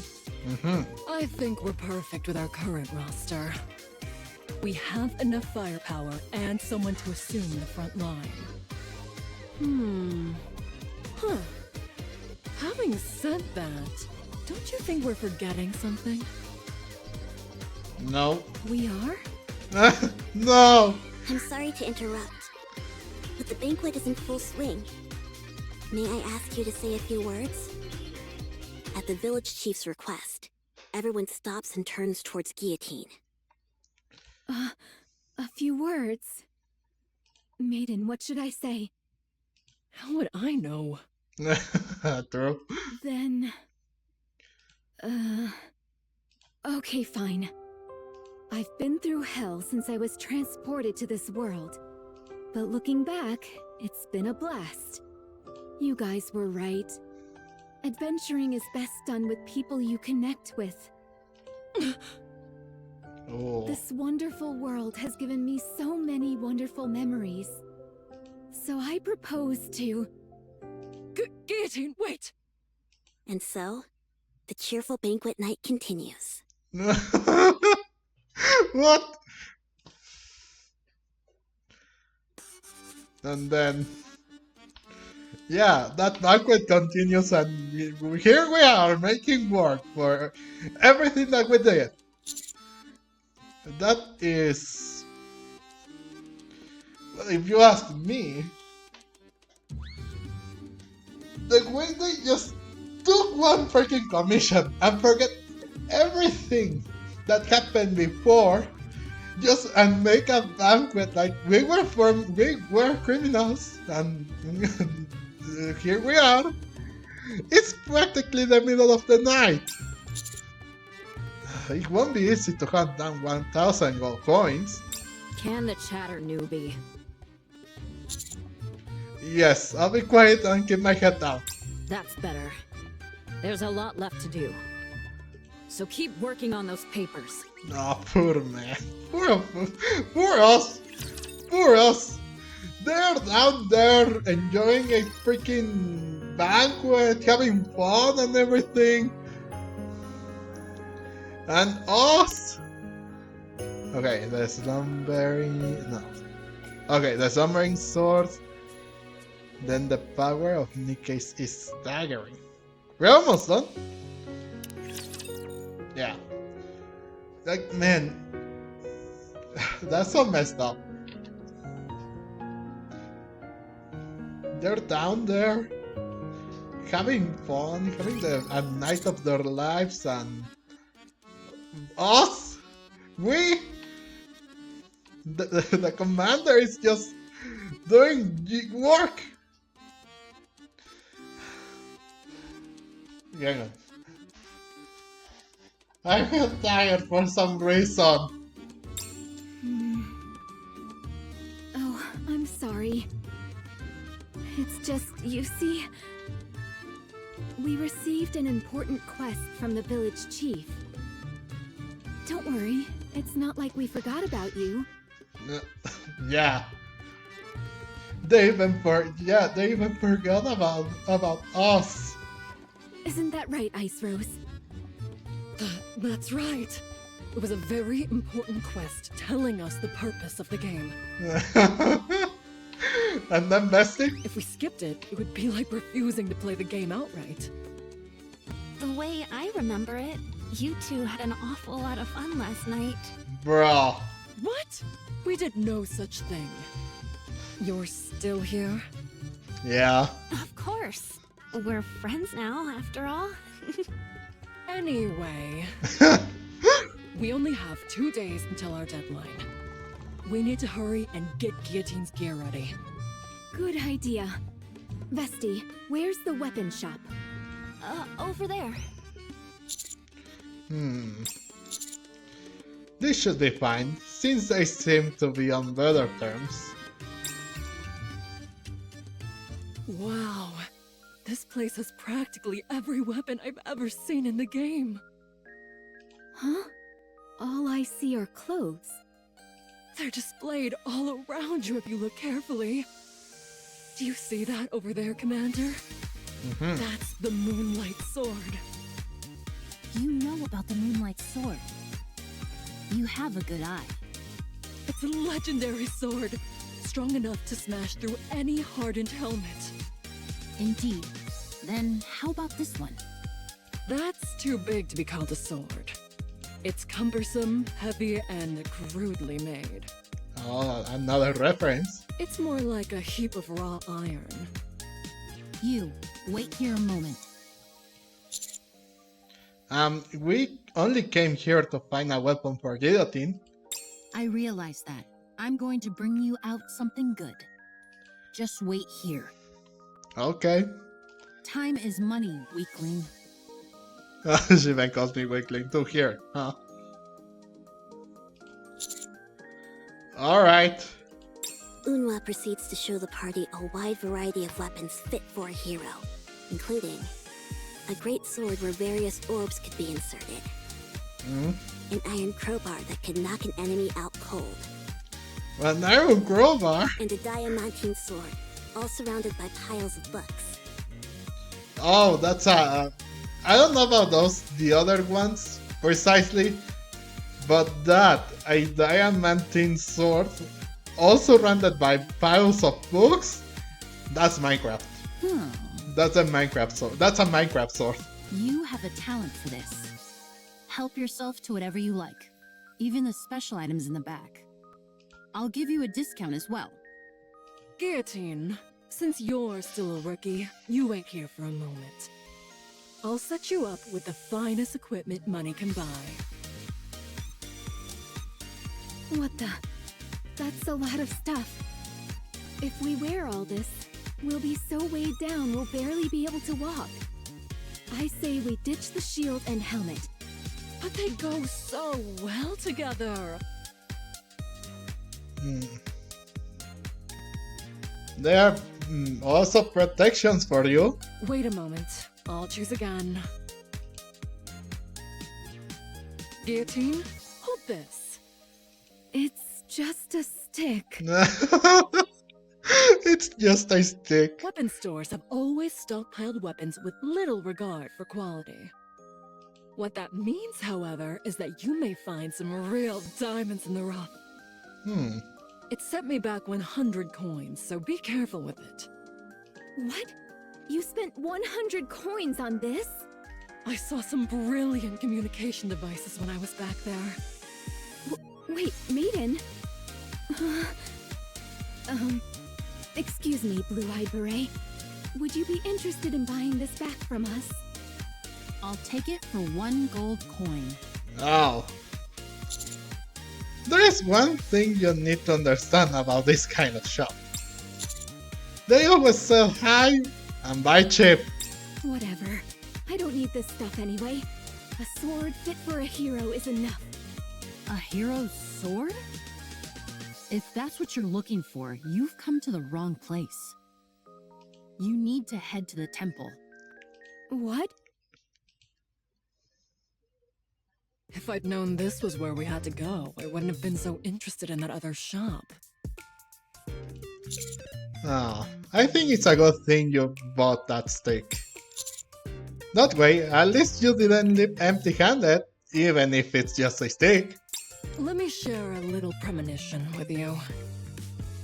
S8: I think we're perfect with our current roster. We have enough firepower and someone to assume the front line. Huh. Having said that, don't you think we're forgetting something?
S1: No.
S2: We are?
S1: No!
S3: I'm sorry to interrupt, but the banquet is in full swing. May I ask you to say a few words? At the village chief's request, everyone stops and turns towards Guillotine.
S2: A few words. Maiden, what should I say?
S8: How would I know?
S1: True.
S2: Then... Okay, fine. I've been through hell since I was transported to this world. But looking back, it's been a blast. You guys were right. Adventuring is best done with people you connect with.
S1: Oh.
S2: This wonderful world has given me so many wonderful memories. So I propose to...
S8: Guillotine, wait!
S3: And so, the cheerful banquet night continues.
S1: What? And then, yeah, that banquet continues, and here we are making work for everything that we did. That is, well, if you ask me, the way they just took one freaking commission and forget everything that happened before just and make a banquet like we were criminals, and here we are. It's practically the middle of the night. It won't be easy to hunt down 1,000 gold coins.
S2: Can the chatter, newbie.
S1: Yes, I'll be quiet and keep my head down.
S2: That's better. There's a lot left to do. So keep working on those papers.
S1: Oh, poor man. Poor us. Poor us. They're down there enjoying a freaking banquet, having fun and everything. And us? Okay, the slumbering... No. Okay, the slumbering sword. Then the power of Nikke is staggering. We're almost done. Yeah. Like, man. That's so messed up. They're down there having fun, having a night of their lives, and us, the commander is just doing work. Hang on. I feel tired for some reason.
S2: Oh, I'm sorry. It's just, you see, we received an important quest from the village chief. Don't worry, it's not like we forgot about you.
S1: Yeah. They even forgot about us.
S2: Isn't that right, Ice Rose?
S8: That's right. It was a very important quest telling us the purpose of the game.
S1: And then Bestie?
S8: If we skipped it, it would be like refusing to play the game outright.
S5: The way I remember it, you two had an awful lot of fun last night.
S1: Bro.
S8: What? We did no such thing. You're still here?
S1: Yeah.
S5: Of course. We're friends now, after all.
S8: Anyway, we only have 2 days until our deadline. We need to hurry and get Guillotine's gear ready.
S2: Good idea. Vesti, where's the weapon shop?
S5: Over there.
S1: This should be fine, since they seem to be on better terms.
S8: Wow. This place has practically every weapon I've ever seen in the game.
S2: Huh? All I see are clothes.
S8: They're displayed all around you if you look carefully. Do you see that over there, Commander? That's the Moonlight Sword.
S11: You know about the Moonlight Sword. You have a good eye.
S8: It's a legendary sword, strong enough to smash through any hardened helmet.
S11: Indeed. Then how about this one?
S8: That's too big to be called a sword. It's cumbersome, heavy, and crudely made.
S1: Oh, another reference.
S8: It's more like a heap of raw iron.
S11: You, wait here a moment.
S1: We only came here to find a weapon for Guillotine.
S11: I realize that. I'm going to bring you out something good. Just wait here.
S1: Okay.
S11: Time is money, weakling.
S1: She even calls me weakling too here, huh? Alright.
S3: Unwa proceeds to show the party a wide variety of weapons fit for a hero, including a great sword where various orbs could be inserted, an iron crowbar that could knock an enemy out cold,
S1: An iron crowbar?
S3: and a diamantine sword, all surrounded by piles of books.
S1: Oh, that's a... I don't know about the other ones, precisely, but a diamantine sword, also surrounded by piles of books, that's Minecraft. That's a Minecraft sword. That's a Minecraft sword.
S11: You have a talent for this. Help yourself to whatever you like, even the special items in the back. I'll give you a discount as well.
S8: Guillotine, since you're still a rookie, you wait here for a moment. I'll set you up with the finest equipment money can buy.
S2: What the? That's a lot of stuff. If we wear all this, we'll be so weighed down we'll barely be able to walk. I say we ditch the shield and helmet.
S8: But they go so well together.
S1: There are also protections for you.
S8: Wait a moment. I'll choose again. Guillotine, hold this.
S2: It's just a stick.
S1: It's just a stick.
S8: Weapon stores have always stockpiled weapons with little regard for quality. What that means, however, is that you may find some real diamonds in the rough. It set me back 100 coins, so be careful with it.
S2: What? You spent 100 coins on this?
S8: I saw some brilliant communication devices when I was back there.
S2: Wait, Maiden? Excuse me, Blue-Eyed Beret. Would you be interested in buying this back from us?
S11: I'll take it for 1 gold coin.
S1: Oh. There is one thing you need to understand about this kind of shop. They always sell high and buy cheap.
S2: Whatever. I don't need this stuff anyway. A sword fit for a hero is enough.
S11: A hero's sword? If that's what you're looking for, you've come to the wrong place. You need to head to the temple.
S2: What?
S8: If I'd known this was where we had to go, I wouldn't have been so interested in that other shop.
S1: Oh, I think it's a good thing you bought that stick. That way, at least you didn't leave empty-handed, even if it's just a stick.
S8: Let me share a little premonition with you.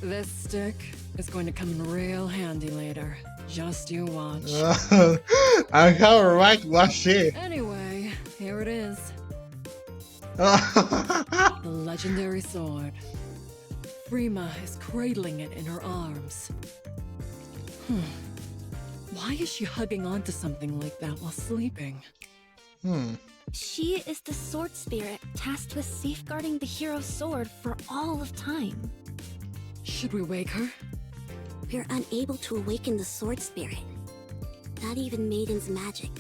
S8: This stick is going to come in real handy later. Just you watch.
S1: And how right was she?
S8: Anyway, here it is.
S1: Oh,
S8: The legendary sword. Frima is cradling it in her arms. Why is she hugging onto something like that while sleeping?
S6: She is the sword spirit tasked with safeguarding the hero's sword for all of time.
S8: Should we wake her?
S3: We're unable to awaken the sword spirit. Not even Maiden's magic.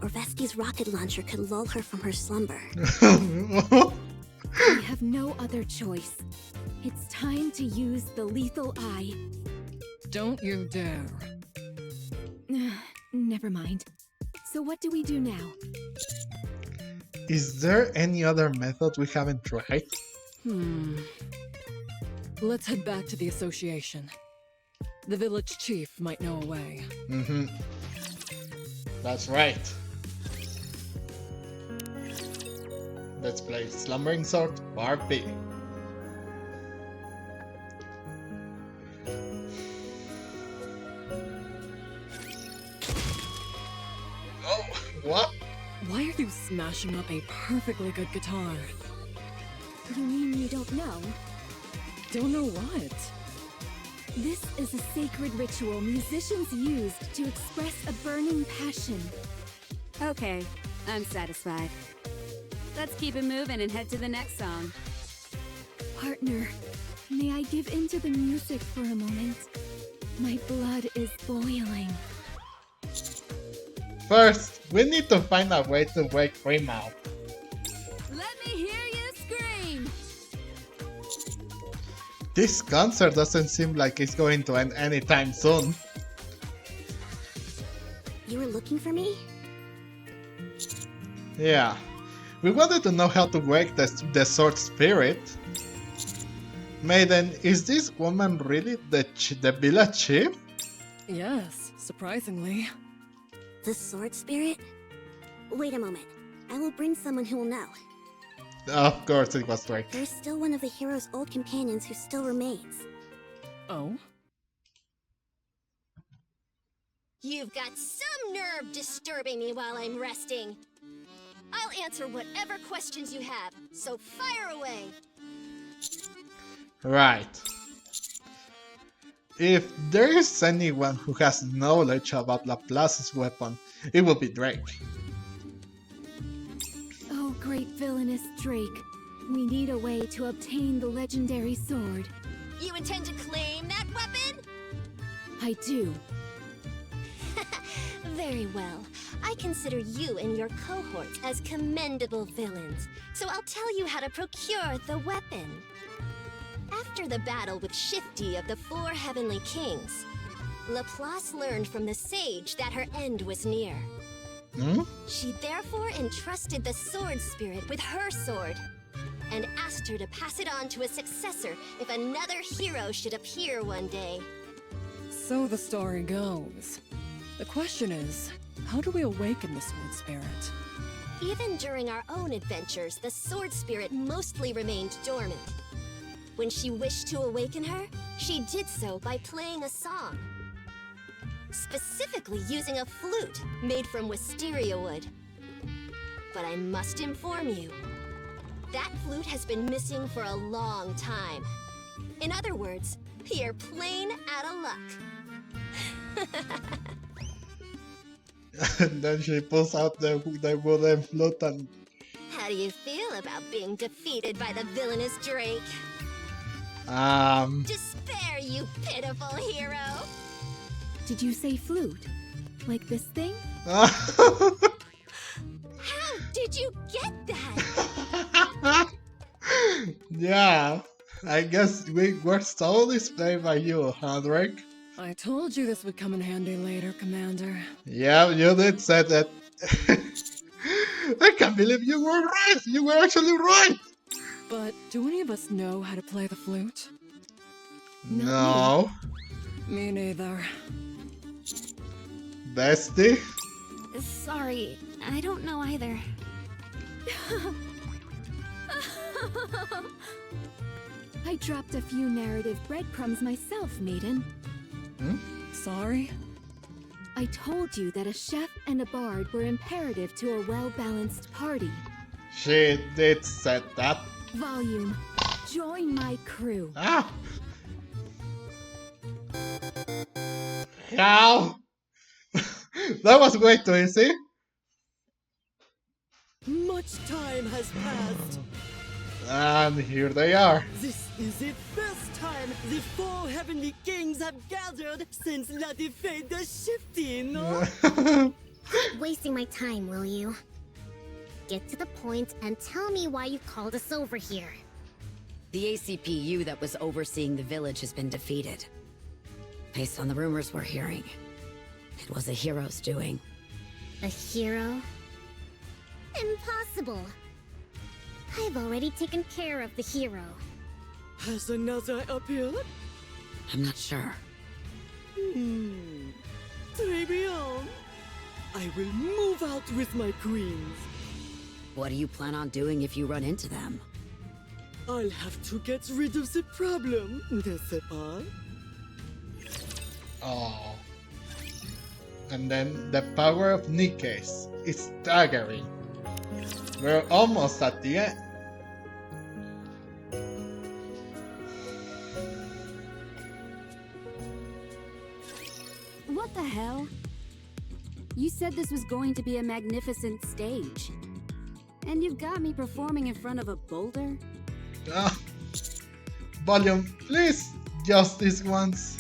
S3: Or Veski's rocket launcher could lull her from her slumber.
S2: We have no other choice. It's time to use the lethal eye.
S8: Don't you dare.
S2: Never mind. So what do we do now?
S1: Is there any other method we haven't tried?
S8: Let's head back to the association. The village chief might know a way.
S1: That's right. Let's play Slumbering Sword Part B. Oh, what?
S8: Why are you smashing up a perfectly good guitar?
S2: You mean you don't know?
S8: Don't know what?
S2: This is a sacred ritual musicians used to express a burning passion.
S12: Okay, I'm satisfied. Let's keep it moving and head to the next song.
S2: Partner, may I give in to the music for a moment? My blood is boiling.
S1: First, we need to find a way to wake Frima up.
S12: Let me hear you scream!
S1: This concert doesn't seem like it's going to end anytime soon.
S3: You were looking for me?
S1: Yeah. We wanted to know how to wake the sword spirit. Maiden, is this woman really the village chief?
S8: Yes, surprisingly.
S3: The sword spirit? Wait a moment. I will bring someone who will know.
S1: Of course it was Drake.
S3: There's still one of the hero's old companions who still remains.
S8: Oh?
S7: You've got some nerve disturbing me while I'm resting. I'll answer whatever questions you have, so fire away.
S1: Right. If there is anyone who has knowledge about Laplace's weapon, it will be Drake.
S2: Oh, great villainous Drake. We need a way to obtain the legendary sword.
S7: You intend to claim that weapon?
S2: I do.
S7: Very well. I consider you and your cohorts as commendable villains, so I'll tell you how to procure the weapon. After the battle with Shifty of the Four Heavenly Kings, Laplace learned from the sage that her end was near. She therefore entrusted the sword spirit with her sword, and asked her to pass it on to a successor if another hero should appear one day.
S8: So the story goes. The question is, how do we awaken the sword spirit?
S7: Even during our own adventures, the sword spirit mostly remained dormant. When she wished to awaken her, she did so by playing a song. Specifically using a flute made from wisteria wood. But I must inform you, that flute has been missing for a long time. In other words, you're plain out of luck.
S1: And then she pulls out the wooden flute and...
S7: How do you feel about being defeated by the villainous Drake? Despair, you pitiful hero!
S2: Did you say flute? Like this thing?
S7: How did you get that?
S1: Yeah, I guess we were solely played by you, huh, Drake?
S8: I told you this would come in handy later, Commander.
S1: Yeah, you did say that. I can't believe you were right! You were actually right!
S8: But do any of us know how to play the flute?
S1: No.
S8: Me neither.
S1: Bestie?
S2: Sorry, I don't know either. I dropped a few narrative breadcrumbs myself, maiden.
S8: Sorry?
S2: I told you that a chef and a bard were imperative to a well-balanced party.
S1: She did say that.
S2: Volume, join my crew.
S1: Ah! How? That was way too easy.
S13: Much time has passed.
S1: And here they are.
S13: This is the first time the four heavenly kings have gathered since La Defeat de Shifty, no?
S10: Quit wasting my time, will you? Get to the point and tell me why you called us over here.
S9: The ACPU that was overseeing the village has been defeated. Based on the rumors we're hearing, it was a hero's doing.
S10: A hero? Impossible! I've already taken care of the hero.
S13: Has another appeared?
S9: I'm not sure.
S13: Très bien. I will move out with my queens.
S9: What do you plan on doing if you run into them?
S13: I'll have to get rid of the problem, n'est-ce pas?
S1: Oh. And then the power of Nikke is staggering. We're almost at the end.
S12: What the hell? You said this was going to be a magnificent stage. And you've got me performing in front of a boulder?
S1: Volume, please, just this once.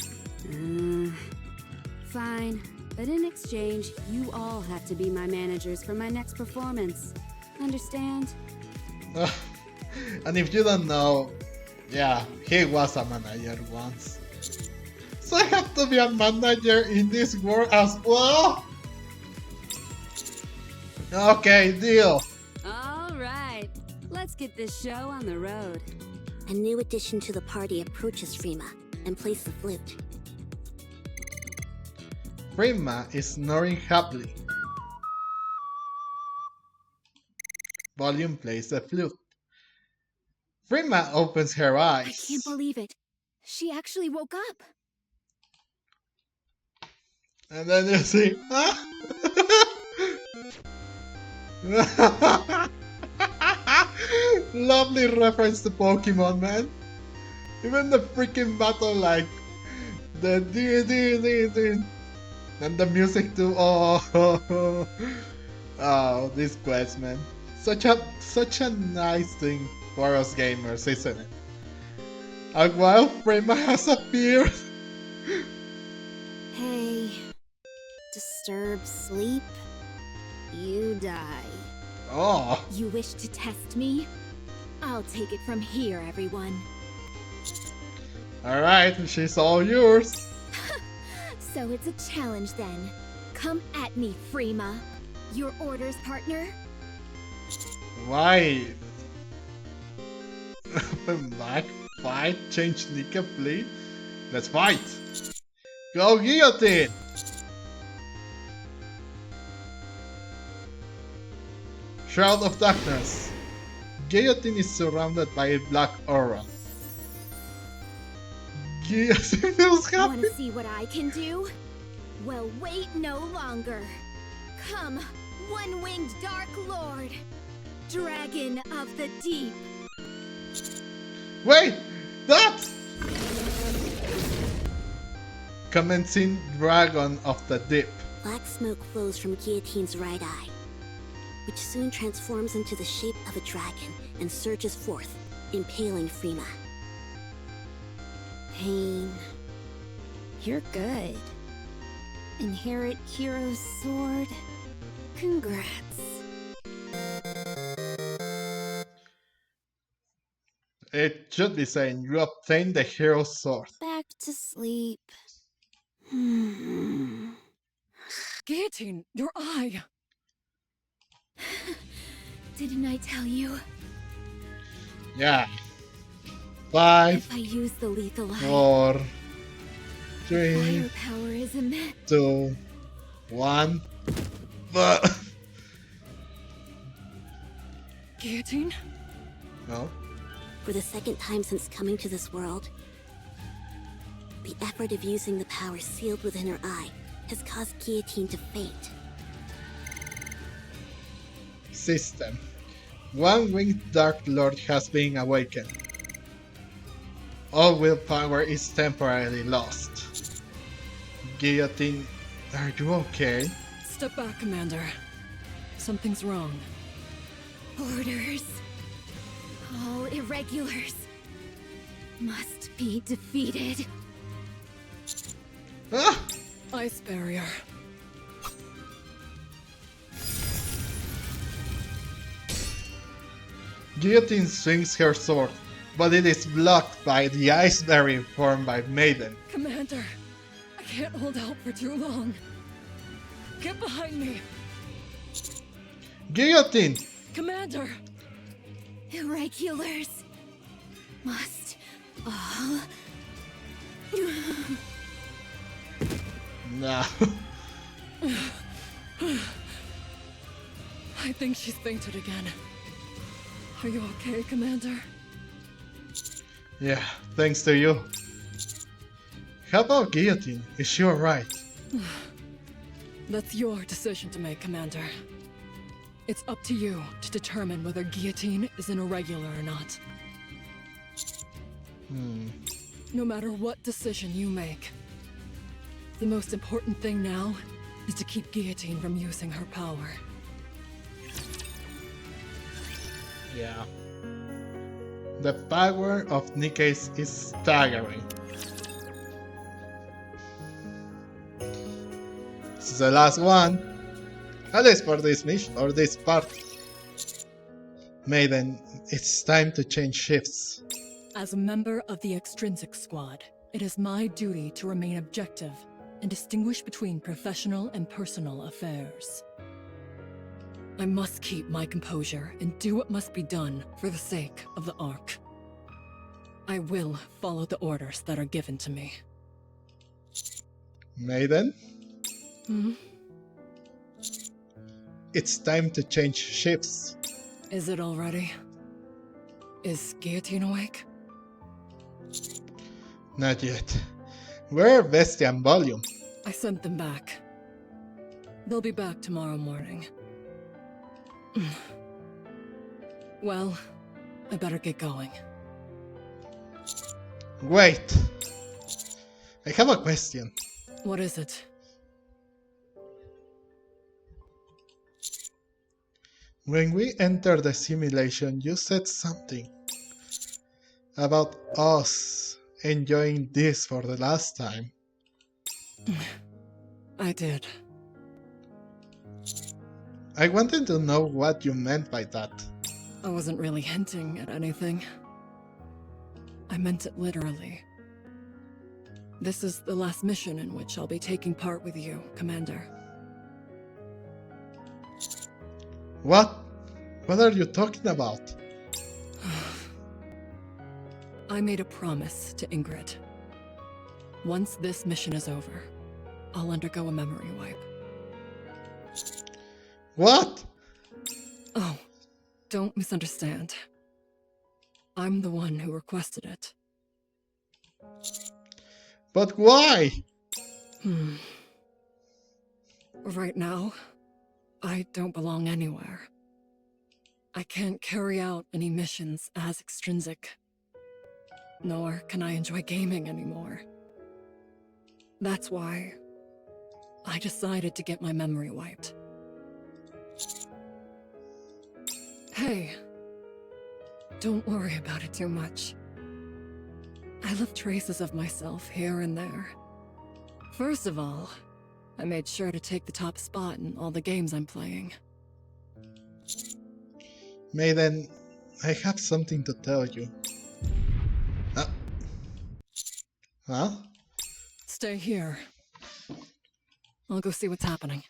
S12: Fine. But in exchange, you all have to be my managers for my next performance. Understand?
S1: And if you don't know, yeah, he was a manager once. So I have to be a manager in this world as well? Okay, deal.
S12: Alright, let's get this show on the road.
S3: A new addition to the party approaches Rima and plays the flute.
S1: Rima is snoring happily. Volume plays the flute. Rima opens her eyes.
S2: I can't believe it. She actually woke up.
S1: And then you see, lovely reference to Pokemon, man. Even the freaking battle, like the and the music too. Oh, oh, this quest, man, Such a nice thing for us gamers, isn't it? And while Prima has appeared.
S2: Hey, disturb sleep, you die.
S1: Oh.
S2: You wish to test me? I'll take it from here, everyone.
S1: Alright, she's all yours.
S2: So it's a challenge then. Come at me, Frima. Your orders, partner?
S1: Why? Black, fight, change Nikke, please. Let's fight! Go Guillotine! Shroud of Darkness. Guillotine is surrounded by a black aura. Guillotine feels happy.
S2: Wanna see what I can do? Well, wait no longer. Come, one-winged Dark Lord, Dragon of the Deep.
S1: Wait! That! Commencing Dragon of the Deep.
S3: Black smoke flows from Guillotine's right eye, which soon transforms into the shape of a dragon and surges forth, impaling Frima.
S2: Pain. You're good. Inherit hero's sword. Congrats.
S1: It should be saying you obtained the hero's sword.
S2: Back to sleep.
S8: Guillotine, your eye!
S2: Didn't I tell you?
S1: Yeah. 5,
S2: If I use the lethal eye,
S1: 4, 3,
S2: fire power is immense.
S1: 2, 1.
S8: Guillotine?
S1: No.
S3: For the second time since coming to this world, the effort of using the power sealed within her eye has caused Guillotine to faint.
S1: System. One winged Dark Lord has been awakened. All willpower is temporarily lost. Guillotine, are you okay?
S8: Step back, Commander. Something's wrong.
S2: Orders. All irregulars must be defeated.
S1: Ah!
S8: Ice barrier.
S1: Guillotine swings her sword, but it is blocked by the ice barrier formed by Maiden.
S8: Commander, I can't hold out for too long. Get behind me.
S1: Guillotine!
S8: Commander!
S2: Irregulars must all...
S1: No.
S8: I think she's fainted again. Are you okay, Commander?
S1: Yeah, thanks to you. How about Guillotine? Is she alright?
S8: That's your decision to make, Commander. It's up to you to determine whether Guillotine is an irregular or not. No matter what decision you make, the most important thing now is to keep Guillotine from using her power.
S1: Yeah. The power of Nikke is staggering. This is the last one. At least for this mission, or this part. Maiden, it's time to change shifts.
S8: As a member of the Extrinsic Squad, it is my duty to remain objective and distinguish between professional and personal affairs. I must keep my composure and do what must be done for the sake of the Ark. I will follow the orders that are given to me.
S1: Maiden?
S8: Hmm?
S1: It's time to change shifts.
S8: Is it already? Is Guillotine awake?
S1: Not yet. Where are Bestia and Volume?
S8: I sent them back. They'll be back tomorrow morning. Well, I better get going.
S1: Wait! I have a question.
S8: What is it?
S1: When we entered the simulation, you said something about us enjoying this for the last time.
S8: I did.
S1: I wanted to know what you meant by that.
S8: I wasn't really hinting at anything. I meant it literally. This is the last mission in which I'll be taking part with you, Commander.
S1: What? What are you talking about?
S8: I made a promise to Ingrid. Once this mission is over, I'll undergo a memory wipe.
S1: What?
S8: Oh, don't misunderstand. I'm the one who requested it.
S1: But why?
S8: Right now, I don't belong anywhere. I can't carry out any missions as extrinsic. Nor can I enjoy gaming anymore. That's why I decided to get my memory wiped. Hey, don't worry about it too much. I left traces of myself here and there. First of all, I made sure to take the top spot in all the games I'm playing.
S1: Maiden, I have something to tell you. Huh?
S8: Stay here. I'll go see what's happening.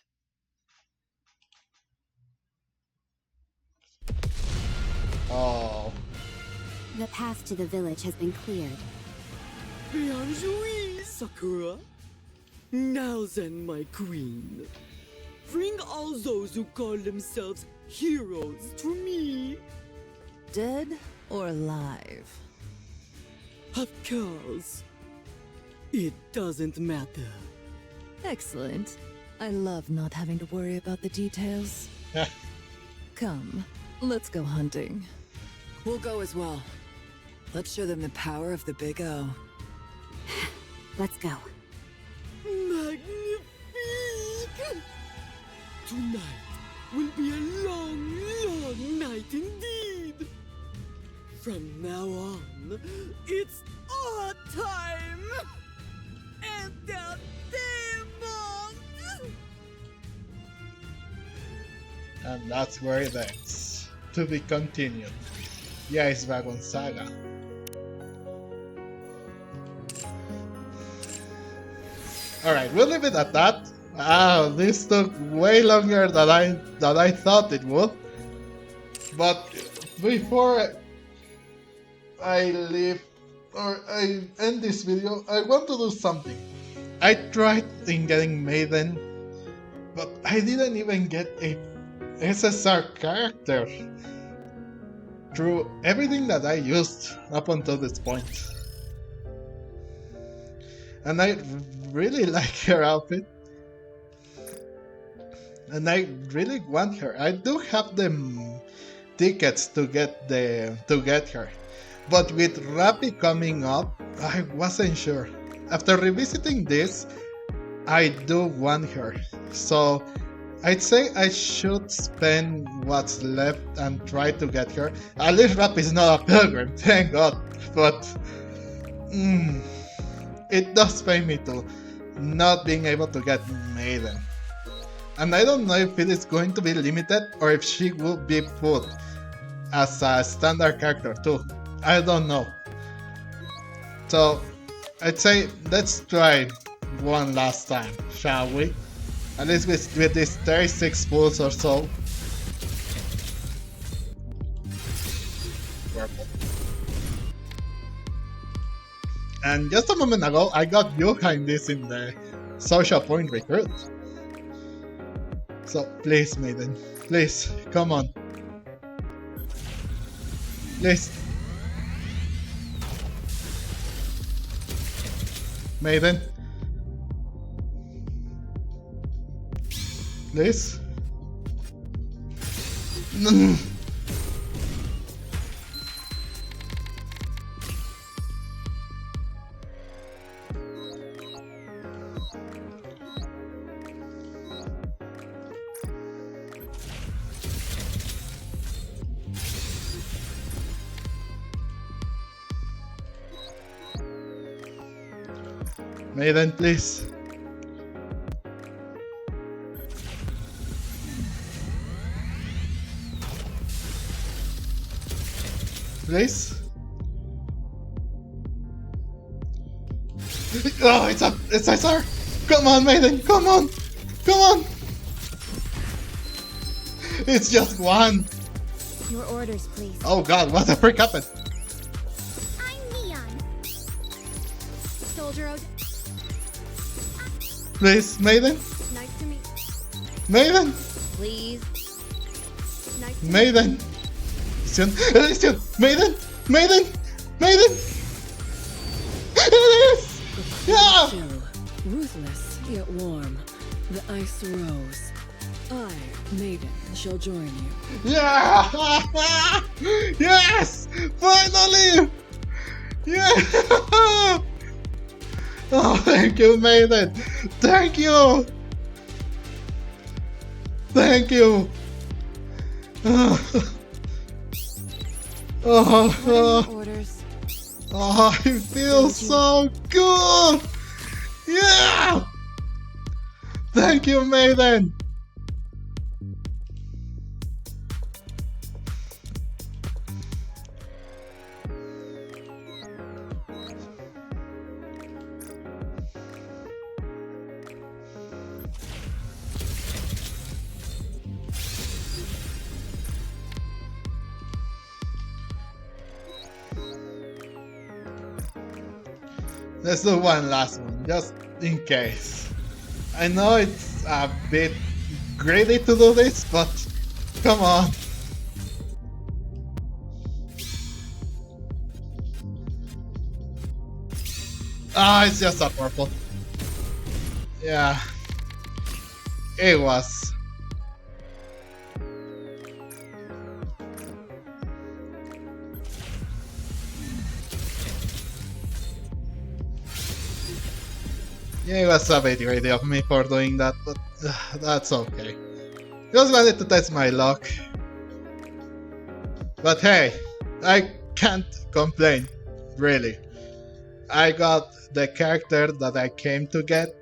S1: Oh.
S12: The path to the village has been cleared.
S13: Bien joué, Sakura. Now then, my queen. Bring all those who call themselves heroes to me.
S14: Dead or alive?
S13: Of course. It doesn't matter.
S14: Excellent. I love not having to worry about the details. Come, let's go hunting.
S11: We'll go as well. Let's show them the power of the Big O.
S12: Let's go.
S13: Magnifique! Tonight will be a long, long night indeed. From now on, it's our time! Entertainment!
S1: And that's where it ends. To be continued. Yeah, it's back on Saga. Alright, we'll leave it at that. This took way longer than I thought it would. But before I leave or I end this video, I want to do something. I tried in getting Maiden, but I didn't even get a SSR character through everything that I used up until this point. And I really like her outfit. And I really want her. I do have the tickets to get her. But with Rappi coming up, I wasn't sure. After revisiting this, I do want her. So I'd say I should spend what's left and try to get her. At least Rappi is not a pilgrim, thank God. But it does pain me to not being able to get Maiden. And I don't know if it is going to be limited or if she will be put as a standard character too. I don't know. So I'd say let's try one last time, shall we? At least with these 36 pulls or so. Purple. And just a moment ago, I got Yuha in this in the social point recruit. So please, Maiden, please, come on. Please. Maiden. Please. Maiden, please. Please. Oh, it's a sir. Come on, Maiden. Come on. Come on. It's just one.
S6: Your orders, please.
S1: Oh God, what the frick happened?
S4: I'm Neon. Soldier Ode.
S1: Please, Maiden.
S4: Nice to meet
S1: Maiden.
S4: Please. Nice to
S1: Maiden. Elysian. Maiden. Maiden. Maiden. It is. Yeah.
S8: Chill, ruthless yet warm. The ice rose. I, Maiden, shall join you.
S1: Yeah. Yes. Finally. Yeah. Oh, thank you, Maiden. Thank you. Thank you. Oh,
S6: Orders.
S1: oh, it feels so good. Yeah. Thank you, Maiden. Let's do one last one, just in case. I know it's a bit greedy to do this, but come on. Ah, it's just a purple. Yeah. It was. Yeah, it was a bit greedy of me for doing that, but that's okay. Just wanted to test my luck. But hey, I can't complain, really. I got the character that I came to get.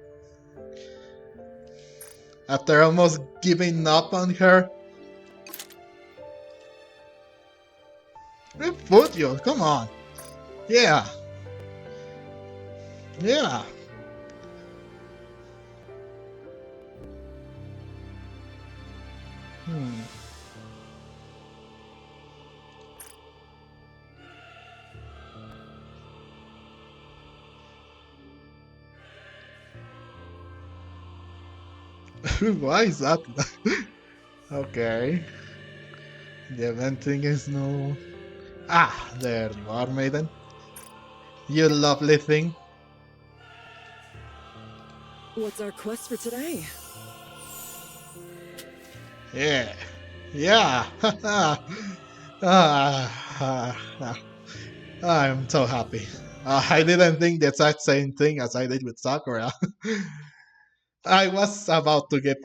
S1: After almost giving up on her. Put you, come on. Yeah. Yeah. Why is that? Okay. The event thing is no. Ah, there you are, Maiden. You lovely thing.
S8: What's our quest for today?
S1: Yeah. Yeah. I'm so happy. I didn't think the exact same thing as I did with Sakura. I was about to give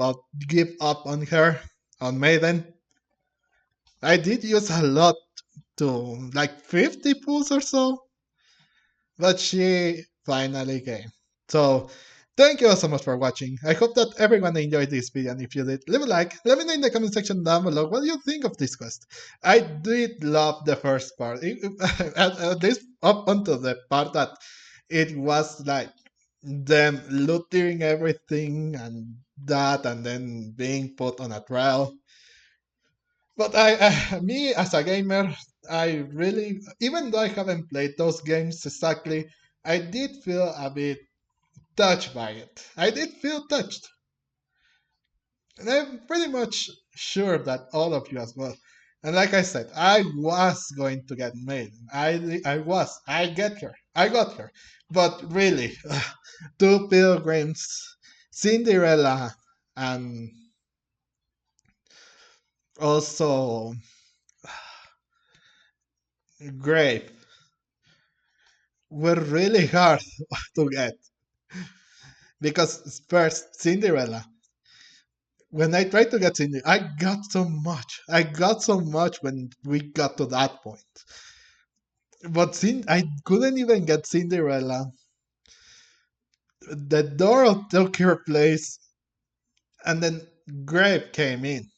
S1: up on her, on Maiden. I did use a lot to like 50 pulls or so, but she finally came. So, thank you all so much for watching. I hope that everyone enjoyed this video, and if you did, leave a like. Let me know in the comment section down below what you think of this quest. I did love the first part, at least up until the part that it was like them looting everything and that, and then being put on a trial. But me as a gamer, I really, even though I haven't played those games exactly, I did feel a bit touched by it. I did feel touched. And I'm pretty much sure that all of you as well. And like I said, I was going to get made. I get her. I got her. But really, two pilgrims, Cinderella, and also Grape were really hard to get. Because first, Cinderella. When I tried to get Cinderella, I got so much. I got so much when we got to that point. But I couldn't even get Cinderella the door took her place, and then Grape came in.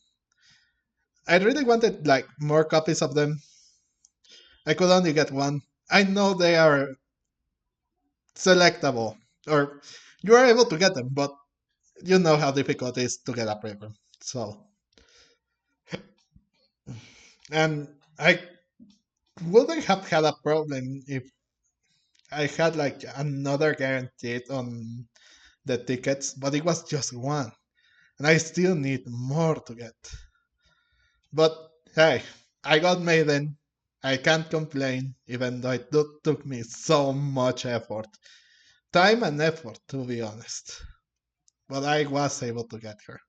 S1: I really wanted like more copies of them. I could only get one. I know they are selectable, or you are able to get them, but you know how difficult it is to get a paper. So, and I wouldn't have had a problem if I had like another guaranteed on the tickets, but it was just one, and I still need more to get. But hey, I got Maiden. I can't complain, even though it took me so much effort. Time and effort, to be honest. But I was able to get her.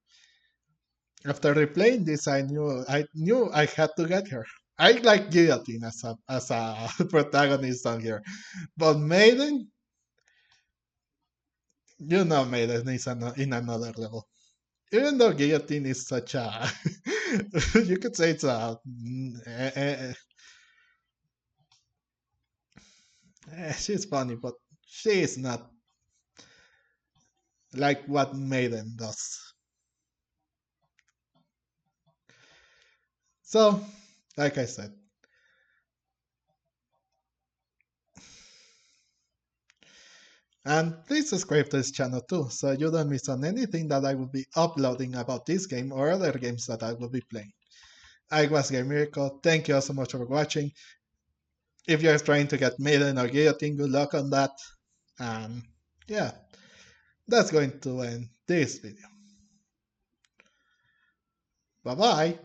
S1: After replaying this, I knew I had to get her. I like Guillotine as a protagonist on here, but Maiden, Maiden is in another level. Even though Guillotine is such a, you could say it's a, she's funny, but she is not like what Maiden does. So, like I said, and please subscribe to this channel too, so you don't miss on anything that I will be uploading about this game or other games that I will be playing. I was Game Miracle. Thank you all so much for watching. If you're trying to get Maiden or Guillotine, good luck on that. And yeah, that's going to end this video. Bye bye.